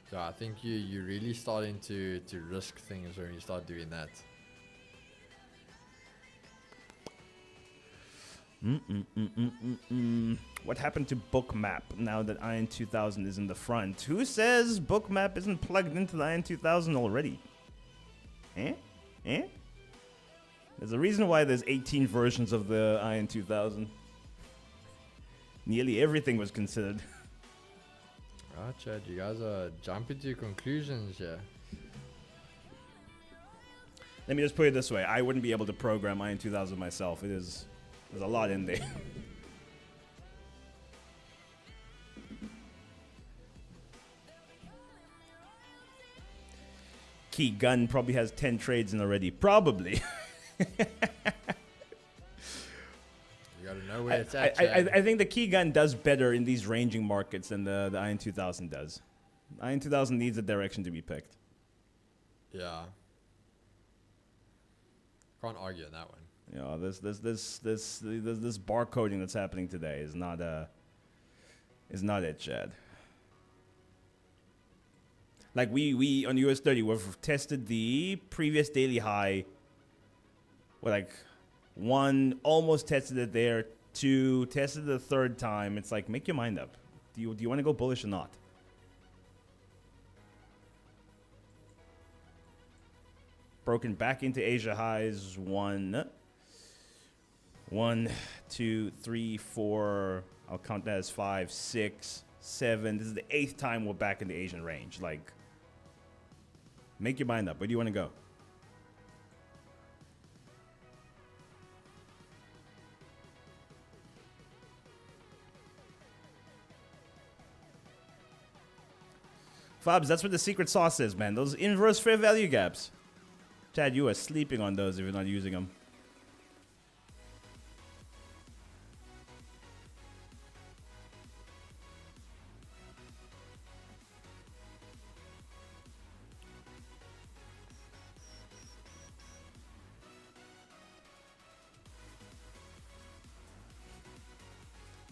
So I think you're really starting to risk things when you start doing that. What happened to Bookmap now that IN 2000 is in the front? Who says Bookmap isn't plugged into the IN 2000 already? Eh? There's a reason why there's 18 versions of the IN 2000. Nearly everything was considered. Ah, Chad, you guys are jumping to conclusions here. Let me just put it this way. I wouldn't be able to program IN 2000 myself. There's a lot in there. Key Gun probably has 10 trades in already. Probably. You gotta know where it's at, Chad. I think the Key Gun does better in these ranging markets than the IN 2000 does. IN 2000 needs a direction to be picked. Yeah. Can't argue on that one. You know, this barcoding that's happening today is not it, Chad. Like we on US 30, we've tested the previous daily high. We're like 1, almost tested it there. 2, tested it the third time. It's like, make your mind up. Do you want to go bullish or not? Broken back into Asia highs. 1, 2, 3, 4. I'll count that as 5, 6, 7. This is the 8th time we're back in the Asian range. Like, make your mind up. Where do you want to go? Fabs, that's what the secret sauce is, man. Those inverse fair value gaps. Chad, you are sleeping on those if you're not using them.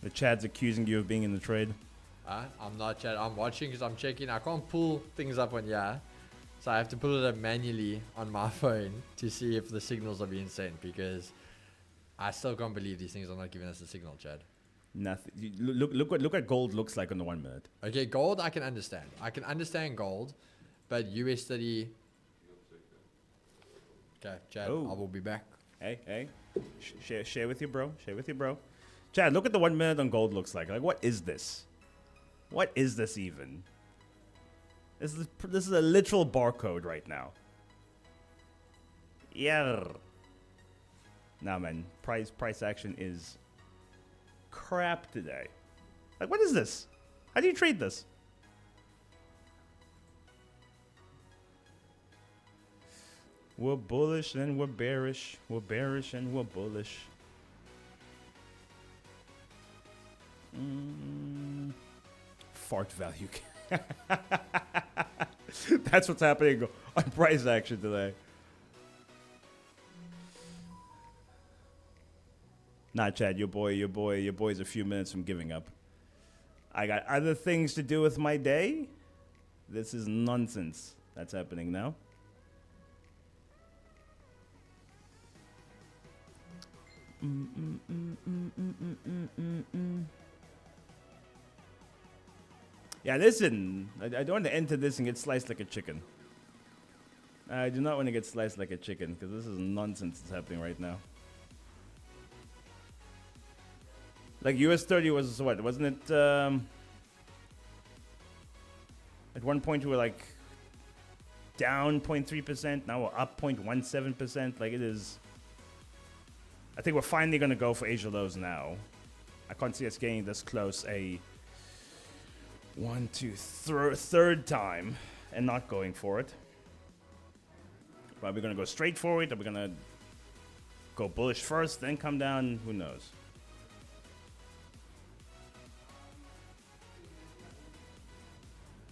The Chad's accusing you of being in the trade. I'm not chat. I'm watching because I'm checking. I can't pull things up on here. So I have to pull it up manually on my phone to see if the signals are being sent because I still can't believe these things are not giving us a signal, Chad. Nothing. Look what gold looks like on the 1 minute. Okay, gold I can understand. I can understand gold, but US 30. Okay, Chad, Oh. I will be back. Hey. Share with you, bro. Share with you, bro. Chad, look at the 1 minute on gold looks like. Like, what is this? What is this even? This is a literal barcode right now. Yeah. Nah, man. Price action is crap today. Like, what is this? How do you trade this? We're bullish and we're bearish. We're bearish and we're bullish. Fart value. That's what's happening on price action today. Nah, Chad, your boy's a few minutes from giving up. I got other things to do with my day. This is nonsense that's happening now. Yeah, listen, I don't want to enter this and get sliced like a chicken. I do not want to get sliced like a chicken because this is nonsense that's happening right now. Like US 30 was what? Wasn't it? At one point we were like down 0.3%. Now we're up 0.17%. Like it is. I think we're finally going to go for Asia lows now. I can't see us getting this close a third time and not going for it. Are we going to go straight for it? Are we going to go bullish first, then come down? Who knows?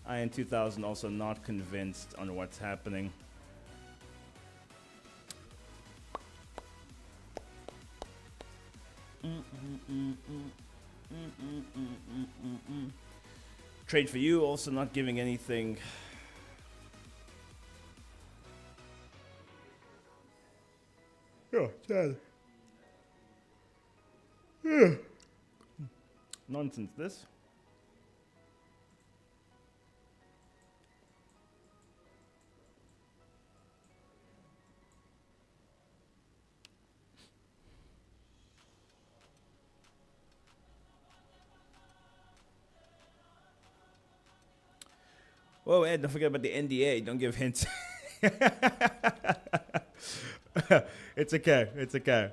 IN 2000 also not convinced on what's happening. Trade for you also not giving anything. Yeah, Chad. Yeah. Nonsense this. Whoa, Ed, don't forget about the NDA. Don't give hints. It's okay. It's okay.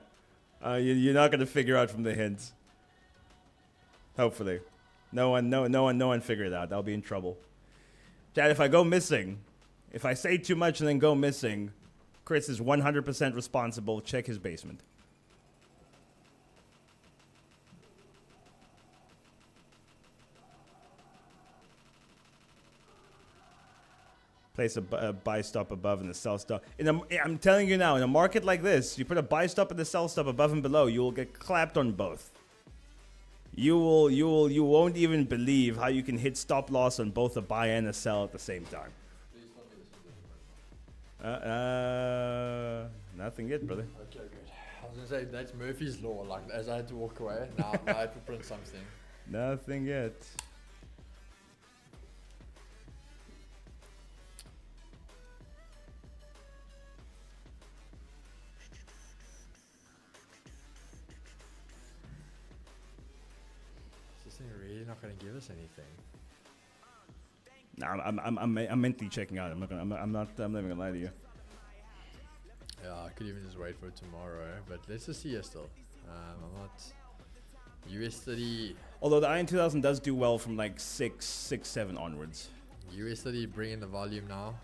You're not going to figure out from the hints. Hopefully. No one figure it out. I'll be in trouble. Chad, if I go missing, if I say too much and then go missing, Chris is 100% responsible. Check his basement. Place a buy stop above and a sell stop. I'm telling you now, in a market like this, you put a buy stop and a sell stop above and below, you will get clapped on both. You won't even believe how you can hit stop loss on both a buy and a sell at the same time. Nothing yet, brother. Okay, good. I was gonna say that's Murphy's law. Like as I had to walk away, now I have to print something. Nothing yet. Really not going to give us anything. No, I'm mentally checking out. I'm not even gonna lie to you. Yeah, I could even just wait for tomorrow, but let's just see here still. I'm not US 30. Although the IN 2000 does do well from like 6, 7 onwards. USD bringing the volume now.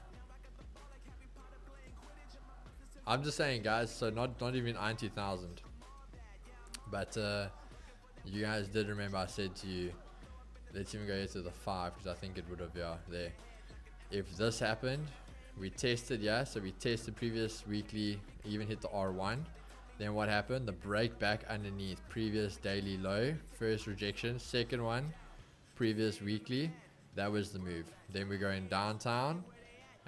I'm just saying, guys. So not even 90,000. But you guys did remember I said to you, let's even go here to the 5 because I think it would have there. If this happened, we tested, so we tested previous weekly, even hit the R1. Then what happened? The break back underneath previous daily low, first rejection, second one, previous weekly. That was the move. Then we're going downtown,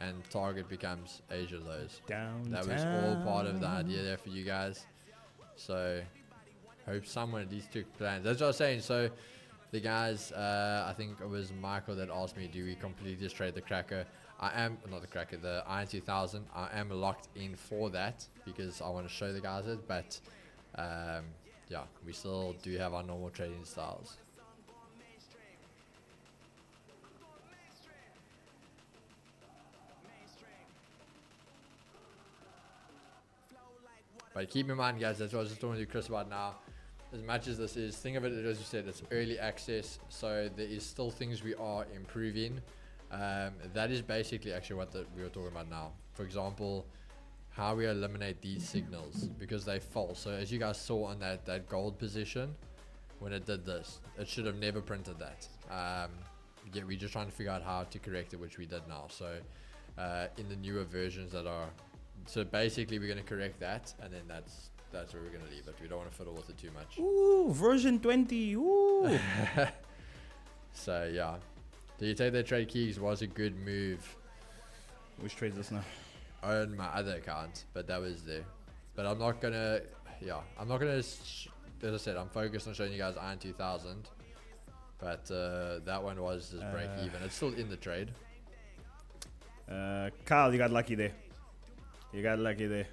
and target becomes Asia lows. Downtown. That was all part of the idea there for you guys. So hope someone at least took plans. That's what I was saying. So the guys, I think it was Michael that asked me, do we completely just trade the cracker? I am, not the cracker, the Iron 2000. I am locked in for that because I want to show the guys it. But yeah, we still do have our normal trading styles. But keep in mind, guys, that's what I was just talking to Chris about now. As much as this is, think of it as you said, it's early access. So there is still things we are improving. That is basically actually what we were talking about now. For example, how we eliminate these signals because they false. So as you guys saw on that gold position, when it did this, it should have never printed that. Yeah, we're just trying to figure out how to correct it, which we did now. So in the newer versions that are, so basically we're going to correct that, and then that's where we're going to leave it. We don't want to fiddle with it too much. Ooh, version 20. Ooh. So yeah, do you take that trade keys? Was a good move. Which trade is this now? On my other account, but that was there. But I'm not gonna, I'm not gonna. As I said, I'm focused on showing you guys Iron 2000. But that one was just break even. It's still in the trade. Kyle, you got lucky there. You got lucky there.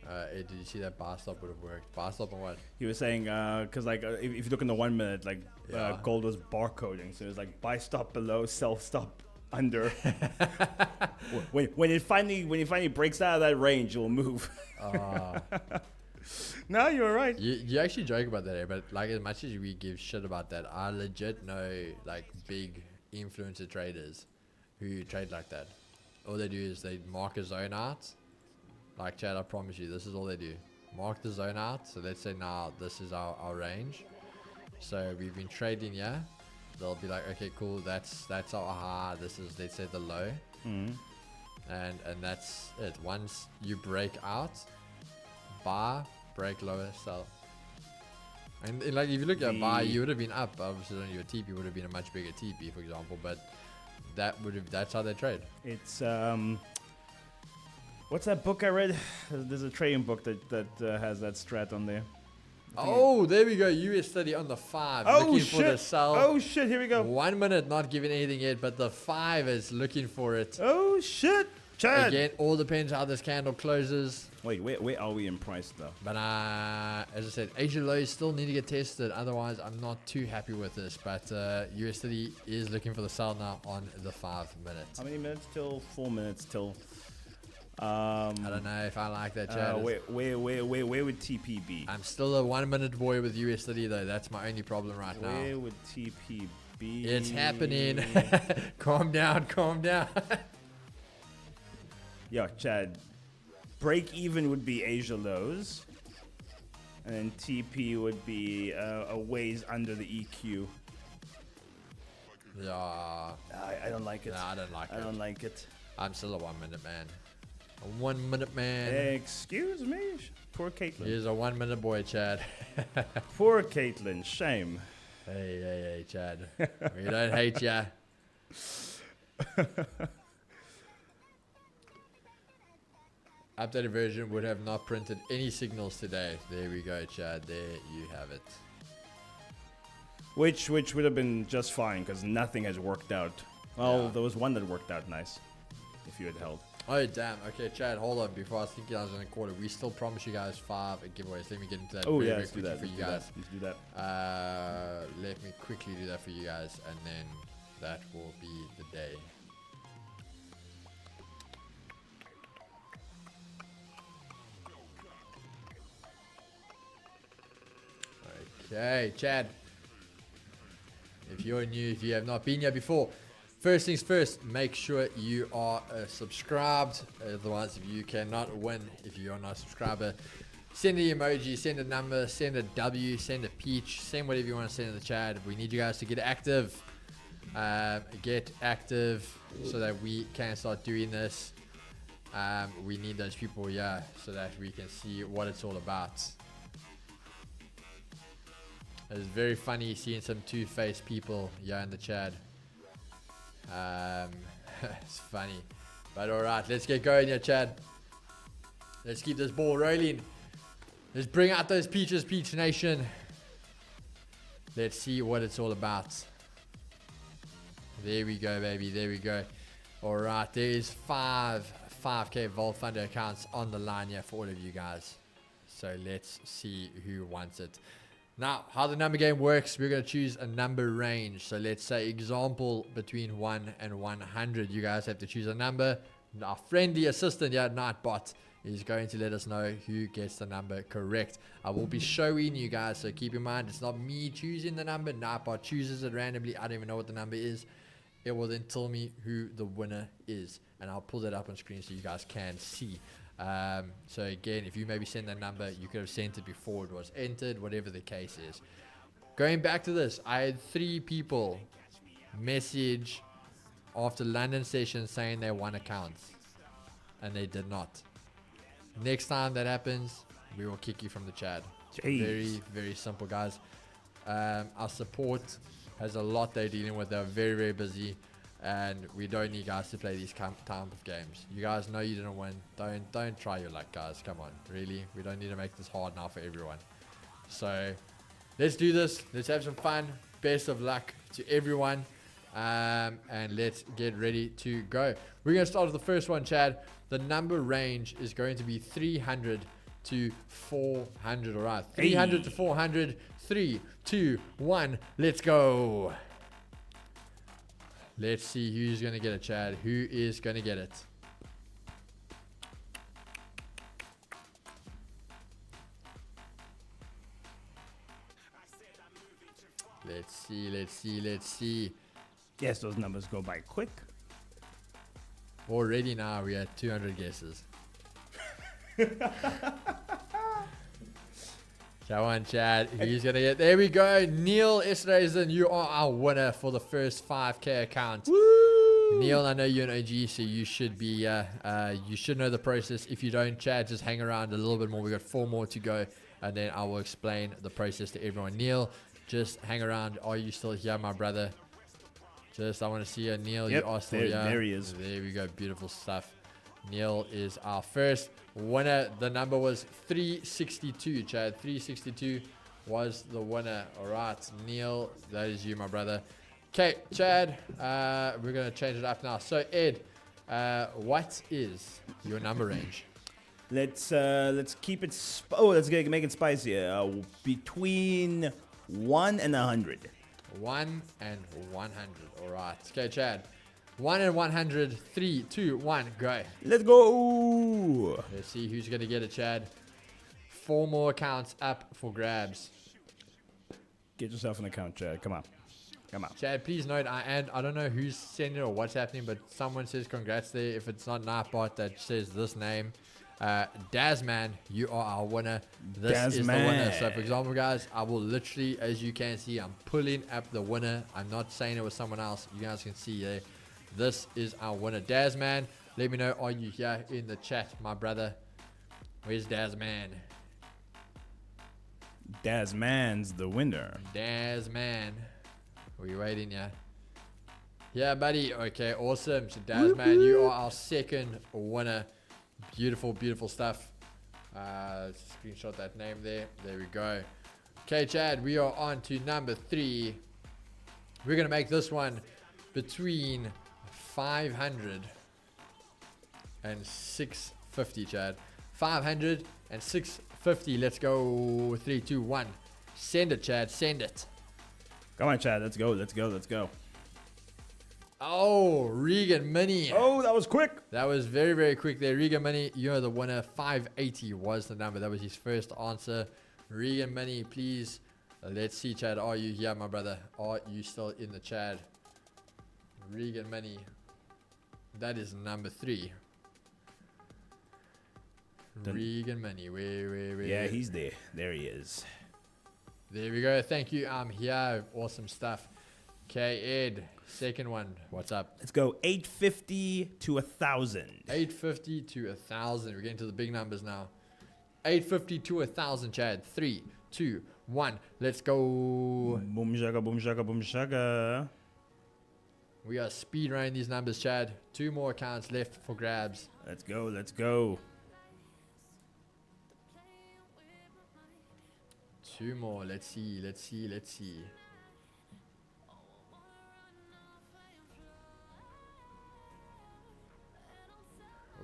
Hey, did you see that bar stop would have worked? Bar stop on what? He was saying, because like if you look in the 1 minute, like gold was barcoding, so it was like buy stop below, sell stop under. when it finally breaks out of that range, it will move. No, you're right. You actually joke about that, but like as much as we give shit about that, I legit know like big influencer traders who trade like that. All they do is they mark a zone out. Like Chad, I promise you, this is all they do. Mark the zone out. So let's say now this is our range. So we've been trading here. They'll be like, okay, cool. That's our high. This is, let's say, the low. Mm-hmm. And that's it. Once you break out, buy, break lower, sell. And like if you look at buy, you would have been up. Obviously, your TP would have been a much bigger TP, for example. But that's how they trade. It's what's that book I read? There's a trading book that has that strat on there. Oh, there we go. US study on the 5. Oh, looking shit. for the sell. Oh shit, here we go. 1 minute not giving anything yet, but the 5 is looking for it. Oh shit, Chad. Again, all depends how this candle closes. Wait, where are we in price though? But as I said, Asia lows still need to get tested. Otherwise, I'm not too happy with this. But USD is looking for the sell now on the 5 minutes. How many minutes till? 4 minutes till. I don't know if I like that, Chad. Where would TP be? I'm still a 1 minute boy with USD though. That's my only problem right now. Where would TP be? It's happening. Calm down, calm down. Yeah, Chad. Break even would be Asia lows, and then TP would be a ways under the EQ. Yeah. I don't like it. Nah, I don't like it. I don't like it. I'm still a 1 minute man. A 1 minute man. Excuse me, poor Caitlin. Here's a 1 minute boy, Chad. Poor Caitlin, shame. Hey, Chad. We don't hate ya. Updated version would have not printed any signals today. There we go, Chad. There you have it. Which would have been just fine because nothing has worked out. Well, Yeah. there was one that worked out nice. If you had held. Oh, damn. Okay, Chad, hold on. Before I was thinking I was going to call it, we still promise you guys 5 giveaways. Let me get into that Oh very, yeah, very let's do quickly that. for Let's you do guys. that. Let's do that. Let me quickly do that for you guys, and then that will be the day. Okay, Chad. If you're new, if you have not been here before, First things first, make sure you are subscribed. Otherwise, if you cannot win, if you are not a subscriber, send an emoji, send a number, send a W, send a peach, send whatever you want to send in the chat. We need you guys to get active. Get active so that we can start doing this. We need those people here so that we can see what it's all about. It's very funny seeing some two-faced people here in the chat. It's funny, but all right, let's get going here, Chad. Let's keep this ball rolling. Let's bring out those peaches, Peach Nation. Let's see what it's all about. There we go, baby. There we go. All right, there's 5K Vault Funder accounts on the line here for all of you guys. So let's see who wants it. Now, how the number game works, we're going to choose a number range. So let's say example between 1 and 100. You guys have to choose a number. Our friendly assistant here at Nightbot is going to let us know who gets the number correct. I will be showing you guys, so keep in mind, it's not me choosing the number. Nightbot chooses it randomly. I don't even know what the number is. It will then tell me who the winner is. And I'll pull that up on screen so you guys can see. So again, if you maybe send that number, you could have sent it before it was entered, whatever the case is. Going back to this, I had 3 people message after London session saying they won accounts, and they did not. Next time that happens, we will kick you from the chat. Jeez. Very, very simple, guys. Our support has a lot they're dealing with. They're very, very busy. And we don't need guys to play these type of games. You guys know you didn't win. Don't try your luck, guys. Come on, really. We don't need to make this hard now for everyone. So let's do this. Let's have some fun. Best of luck to everyone. And let's get ready to go. We're going to start with the first one, Chad. The number range is going to be 300 to 400. All right, 300 to 400. 3, 2, 1. Let's go. Let's see who's going to get it, Chad. Who is going to get it? Let's see, let's see, let's see. Yes, those numbers go by quick. Already now we had 200 guesses. Come on, Chad. Who's going to get... There we go. Neil Israelson, you are our winner for the first 5K account. Woo! Neil, I know you're an OG, so you should be... you should know the process. If you don't, Chad, just hang around a little bit more. We've got 4 more to go, and then I will explain the process to everyone. Neil, just hang around. Are you still here, my brother? Just, I want to see you. Neil, Yep, you are still there, here. there he is. There we go. Beautiful stuff. Neil is our first winner. The number was 362, Chad. 362 was the winner. All right, Neil, that is you, my brother. Okay, Chad, we're going to change it up now. So, Ed, what is your number range? Let's keep it. Let's make it spicy. Between 1 and 100. 1 and 100. All right. Okay, Chad. 1 and 100. 3, 2, 1, go. Let's go. Let's see who's going to get it, Chad. 4 more accounts up for grabs. Get yourself an account, Chad. Come on. Come on. Chad, please note, I don't know who's sending it or what's happening, but someone says congrats there. If it's not Nightbot that says this name, Dazman, you are our winner. This is the winner. So, for example, guys, I will literally, as you can see, I'm pulling up the winner. I'm not saying it was someone else. You guys can see there. This is our winner. Dazman, let me know, are you here in the chat, my brother? Where's Dazman? Dazman's the winner. Dazman. Are you waiting, yeah? Yeah, buddy. Okay, awesome. So, Dazman, you are our second winner. Beautiful, beautiful stuff. Let's screenshot that name there. There we go. Okay, Chad, we are on to number 3. We're going to make this one between 500 and 650, Chad. 500 and 650. Let's go. 3, 2, 1. Send it, Chad. Send it. Come on, Chad. Let's go. Let's go. Let's go. Oh, Regan Mini. Oh, that was quick. That was very, very quick there. Regan Mini, you're the winner. 580 was the number. That was his first answer. Regan Mini, please. Let's see, Chad. Are you here, my brother? Are you still in the chat? Regan Money. That is number 3. Regan Money. Where? Yeah, he's there. There he is. There we go. Thank you. I'm here. Awesome stuff. Okay, Ed. Second one. What's up? Let's go 850 to 1,000. 850 to 1,000. We're getting to the big numbers now. 850 to 1,000, Chad. 3, 2, 1. Let's go. Boom shaka, boom shaka, boom shaka. We are speed running these numbers, Chad. 2 more accounts left for grabs. Let's go, let's go. 2 more. Let's see.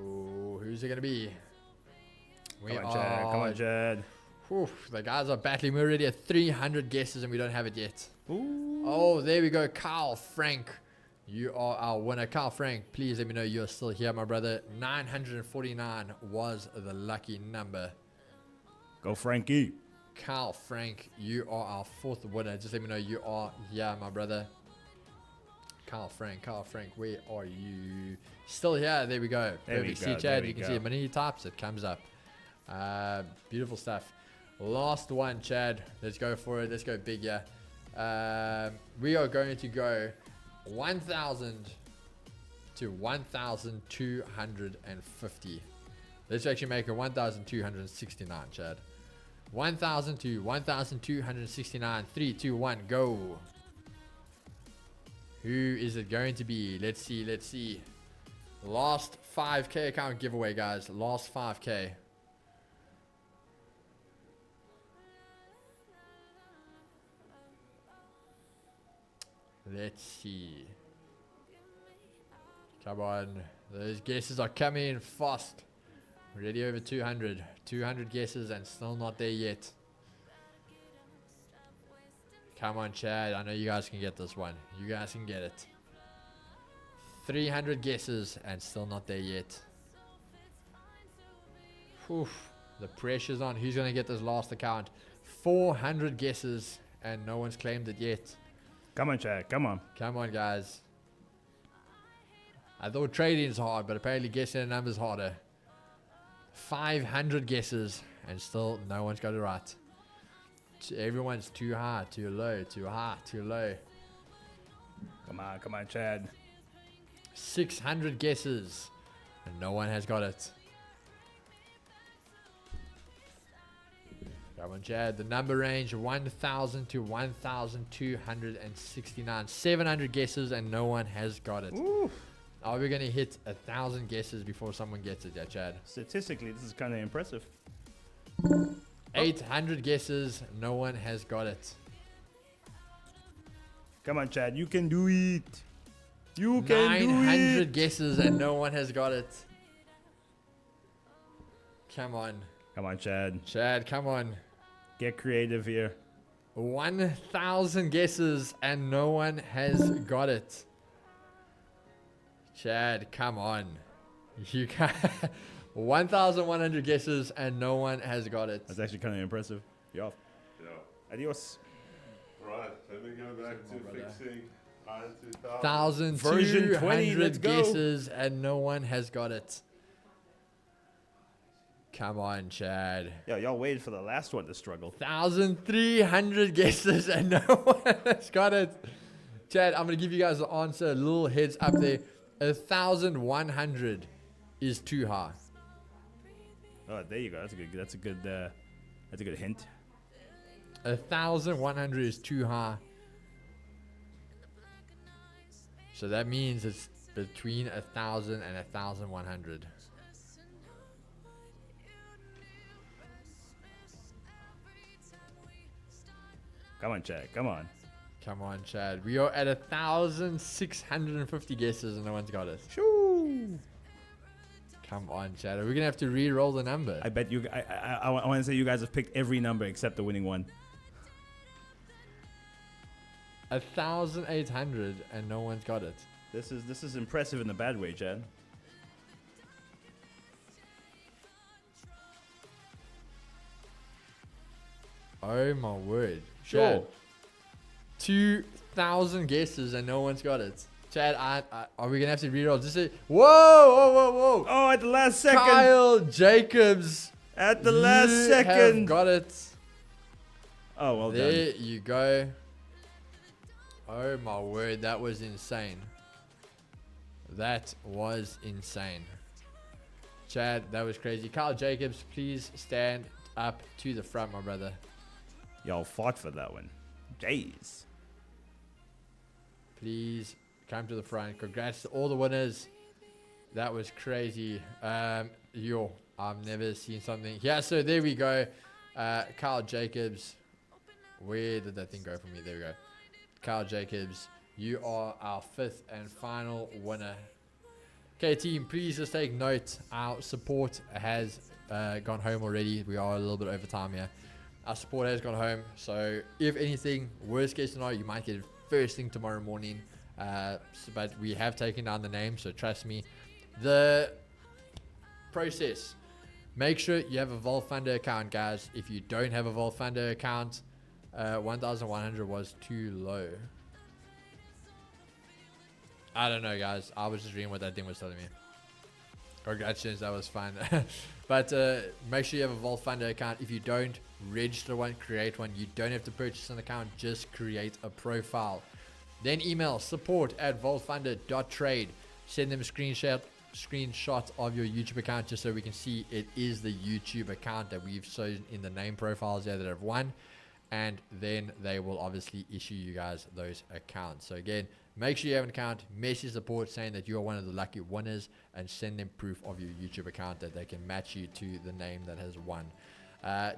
Oh, who's it going to be? Come on, Chad. Whew, the guys are battling. We're already at 300 guesses and we don't have it yet. Ooh. Oh, there we go. Carl Frank. You are our winner. Carl Frank, please let me know you're still here, my brother. 949 was the lucky number. Go, Frankie. Carl Frank, you are our 4th winner. Just let me know you are here, my brother. Carl Frank, where are you? Still here. There we go. Perfect. See, Chad, you can see it. When he types, it comes up. Beautiful stuff. Last one, Chad. Let's go for it. Let's go big, yeah. We are going to go 1,000 to 1,250. Let's actually make it 1,269, Chad. 1,000 to 1,269. 3, 2, 1, go. Who is it going to be? Let's see. Last 5K account giveaway, guys. Last 5K. Let's see. Come on. Those guesses are coming in fast. Already over 200. 200 guesses and still not there yet. Come on, Chad. I know you guys can get this one. You guys can get it. 300 guesses and still not there yet. Whew. The pressure's on. Who's going to get this last account? 400 guesses and no one's claimed it yet. Come on, Chad. Come on. Come on, guys. I thought trading is hard, but apparently guessing a number is harder. 500 guesses and still no one's got it right. Everyone's too high, too low, too high, too low. Come on, Chad. 600 guesses and no one has got it. Come on, Chad. The number range 1,000 to 1,269. 700 guesses and no one has got it. Ooh. Are we going to hit 1,000 guesses before someone gets it, yeah, Chad? Statistically, this is kind of impressive. 800 guesses, no one has got it. Come on, Chad. You can do it. You can do it. 900 guesses and no one has got it. Come on. Come on, Chad. Chad, come on. Get creative here. 1,000 guesses and no one has got it. Chad, come on. You can't. 1,100 guesses and no one has got it. That's actually kind of impressive. You off? Yeah. Adios. Right, let me go back to fixing 92,000. 1,200 Version 20, let's go. guesses and no one has got it. Come on, Chad. Yeah, y'all waited for the last one to struggle. 1,300 guesses and no one has got it. Chad, I'm going to give you guys the answer. A little heads up there. 1,100 is too high. Oh, there you go. That's a good hint. 1,100 is too high. So that means it's between 1,000 and 1,100. Come on, Chad. Come on. Come on, Chad. We are at 1,650 guesses and no one's got it. Shoo! Come on, Chad. Are we gonna have to re-roll the number? I bet you. I want to say you guys have picked every number except the winning one. 1,800 and no one's got it. This is impressive in a bad way, Chad. Oh my word. Sure. Chad, 2,000 guesses and no one's got it. Chad, are we gonna have to read it all? Just say, whoa! Oh, at the last second. Kyle Jacobs. At the last You second. have got it. Oh, well There done. you go. Oh my word, that was insane. That was insane. Chad, that was crazy. Kyle Jacobs, please stand up to the front, my brother. Y'all fought for that one. Jeez. Please come to the front. Congrats to all the winners. That was crazy. I've never seen something. Yeah, so there we go. Kyle Jacobs. Where did that thing go from me? There we go. Kyle Jacobs, you are our 5th and final winner. Okay, team, please just take note. Our support has gone home already. We are a little bit over time here. Our support has gone home. So, if anything, worst case scenario, you might get it first thing tomorrow morning. But we have taken down the name, so trust me. The process. Make sure you have a Vault Funder account, guys. If you don't have a Vault Funder account, 1,100 was too low. I don't know, guys. I was just reading what that thing was telling me. Congratulations, that was fun. But make sure you have a Vault Funder account. If you don't, register one, create one. You don't have to purchase an account, just create a profile. Then email support@vaultfunder.trade. Send them a screenshot of your YouTube account just so we can see it is the YouTube account that we've shown in the name profiles there that have won. And then they will obviously issue you guys those accounts. So again, make sure you have an account, message support saying that you are one of the lucky winners, and send them proof of your YouTube account that they can match you to the name that has won.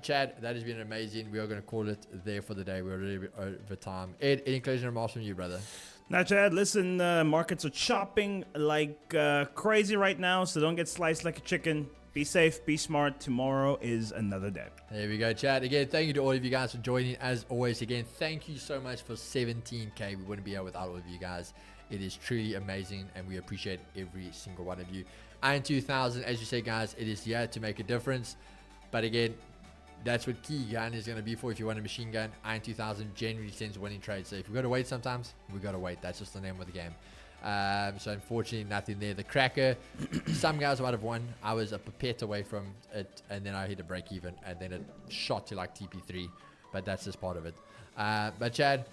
Chad, that has been amazing. We are going to call it there for the day. We're already over time. Ed, any closing remarks from you, brother? Now, Chad, listen, markets are chopping like crazy right now, so don't get sliced like a chicken. Be safe, be smart. Tomorrow is another day. There we go, Chad. Again, thank you to all of you guys for joining. As always, again, thank you so much for 17K. We wouldn't be here without all of you guys. It is truly amazing, and we appreciate every single one of you. Iron 2000, as you say, guys, it is here to make a difference. But again, that's what key gun is going to be for if you want a machine gun. Iron 2000 generally sends winning trades. So if we've got to wait sometimes, we've got to wait. That's just the name of the game. So unfortunately, nothing there. The cracker, some guys might have won. I was a pipette away from it, and then I hit a break even, and then it shot to like TP3. But that's just part of it. But Chad,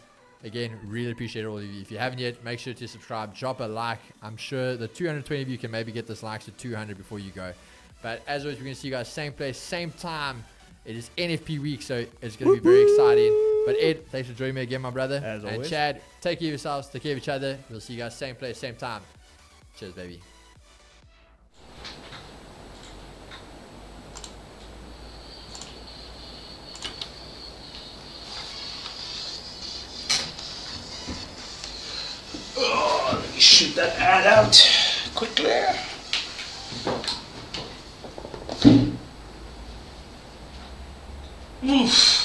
again, really appreciate all of you. If you haven't yet, make sure to subscribe, drop a like. I'm sure the 220 of you can maybe get this likes to 200 before you go. But as always, we're going to see you guys same place, same time. It is NFP week, so it's going to be very exciting. But Ed, thanks for joining me again, my brother. As and always. Chad, take care of yourselves, take care of each other. We'll see you guys same place, same time. Cheers, baby. Oh, let me shoot that ad out quickly. Oof.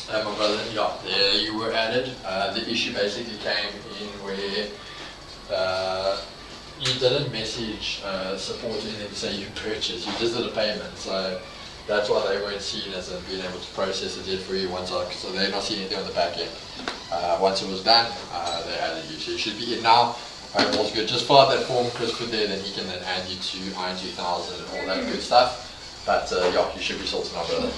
My brother, yeah, there you were added. The issue basically came in where you didn't message support or anything to say you purchased, you just did a payment. So that's why they weren't seen as being able to process it yet for you once, so they're not seeing anything on the back end. Once it was done, they added you. So you should be in now. All's good. Just fill out that form Chris put there, then he can then add you to Iron 2000 and all that good stuff. But yeah, you should be sorted now, brother.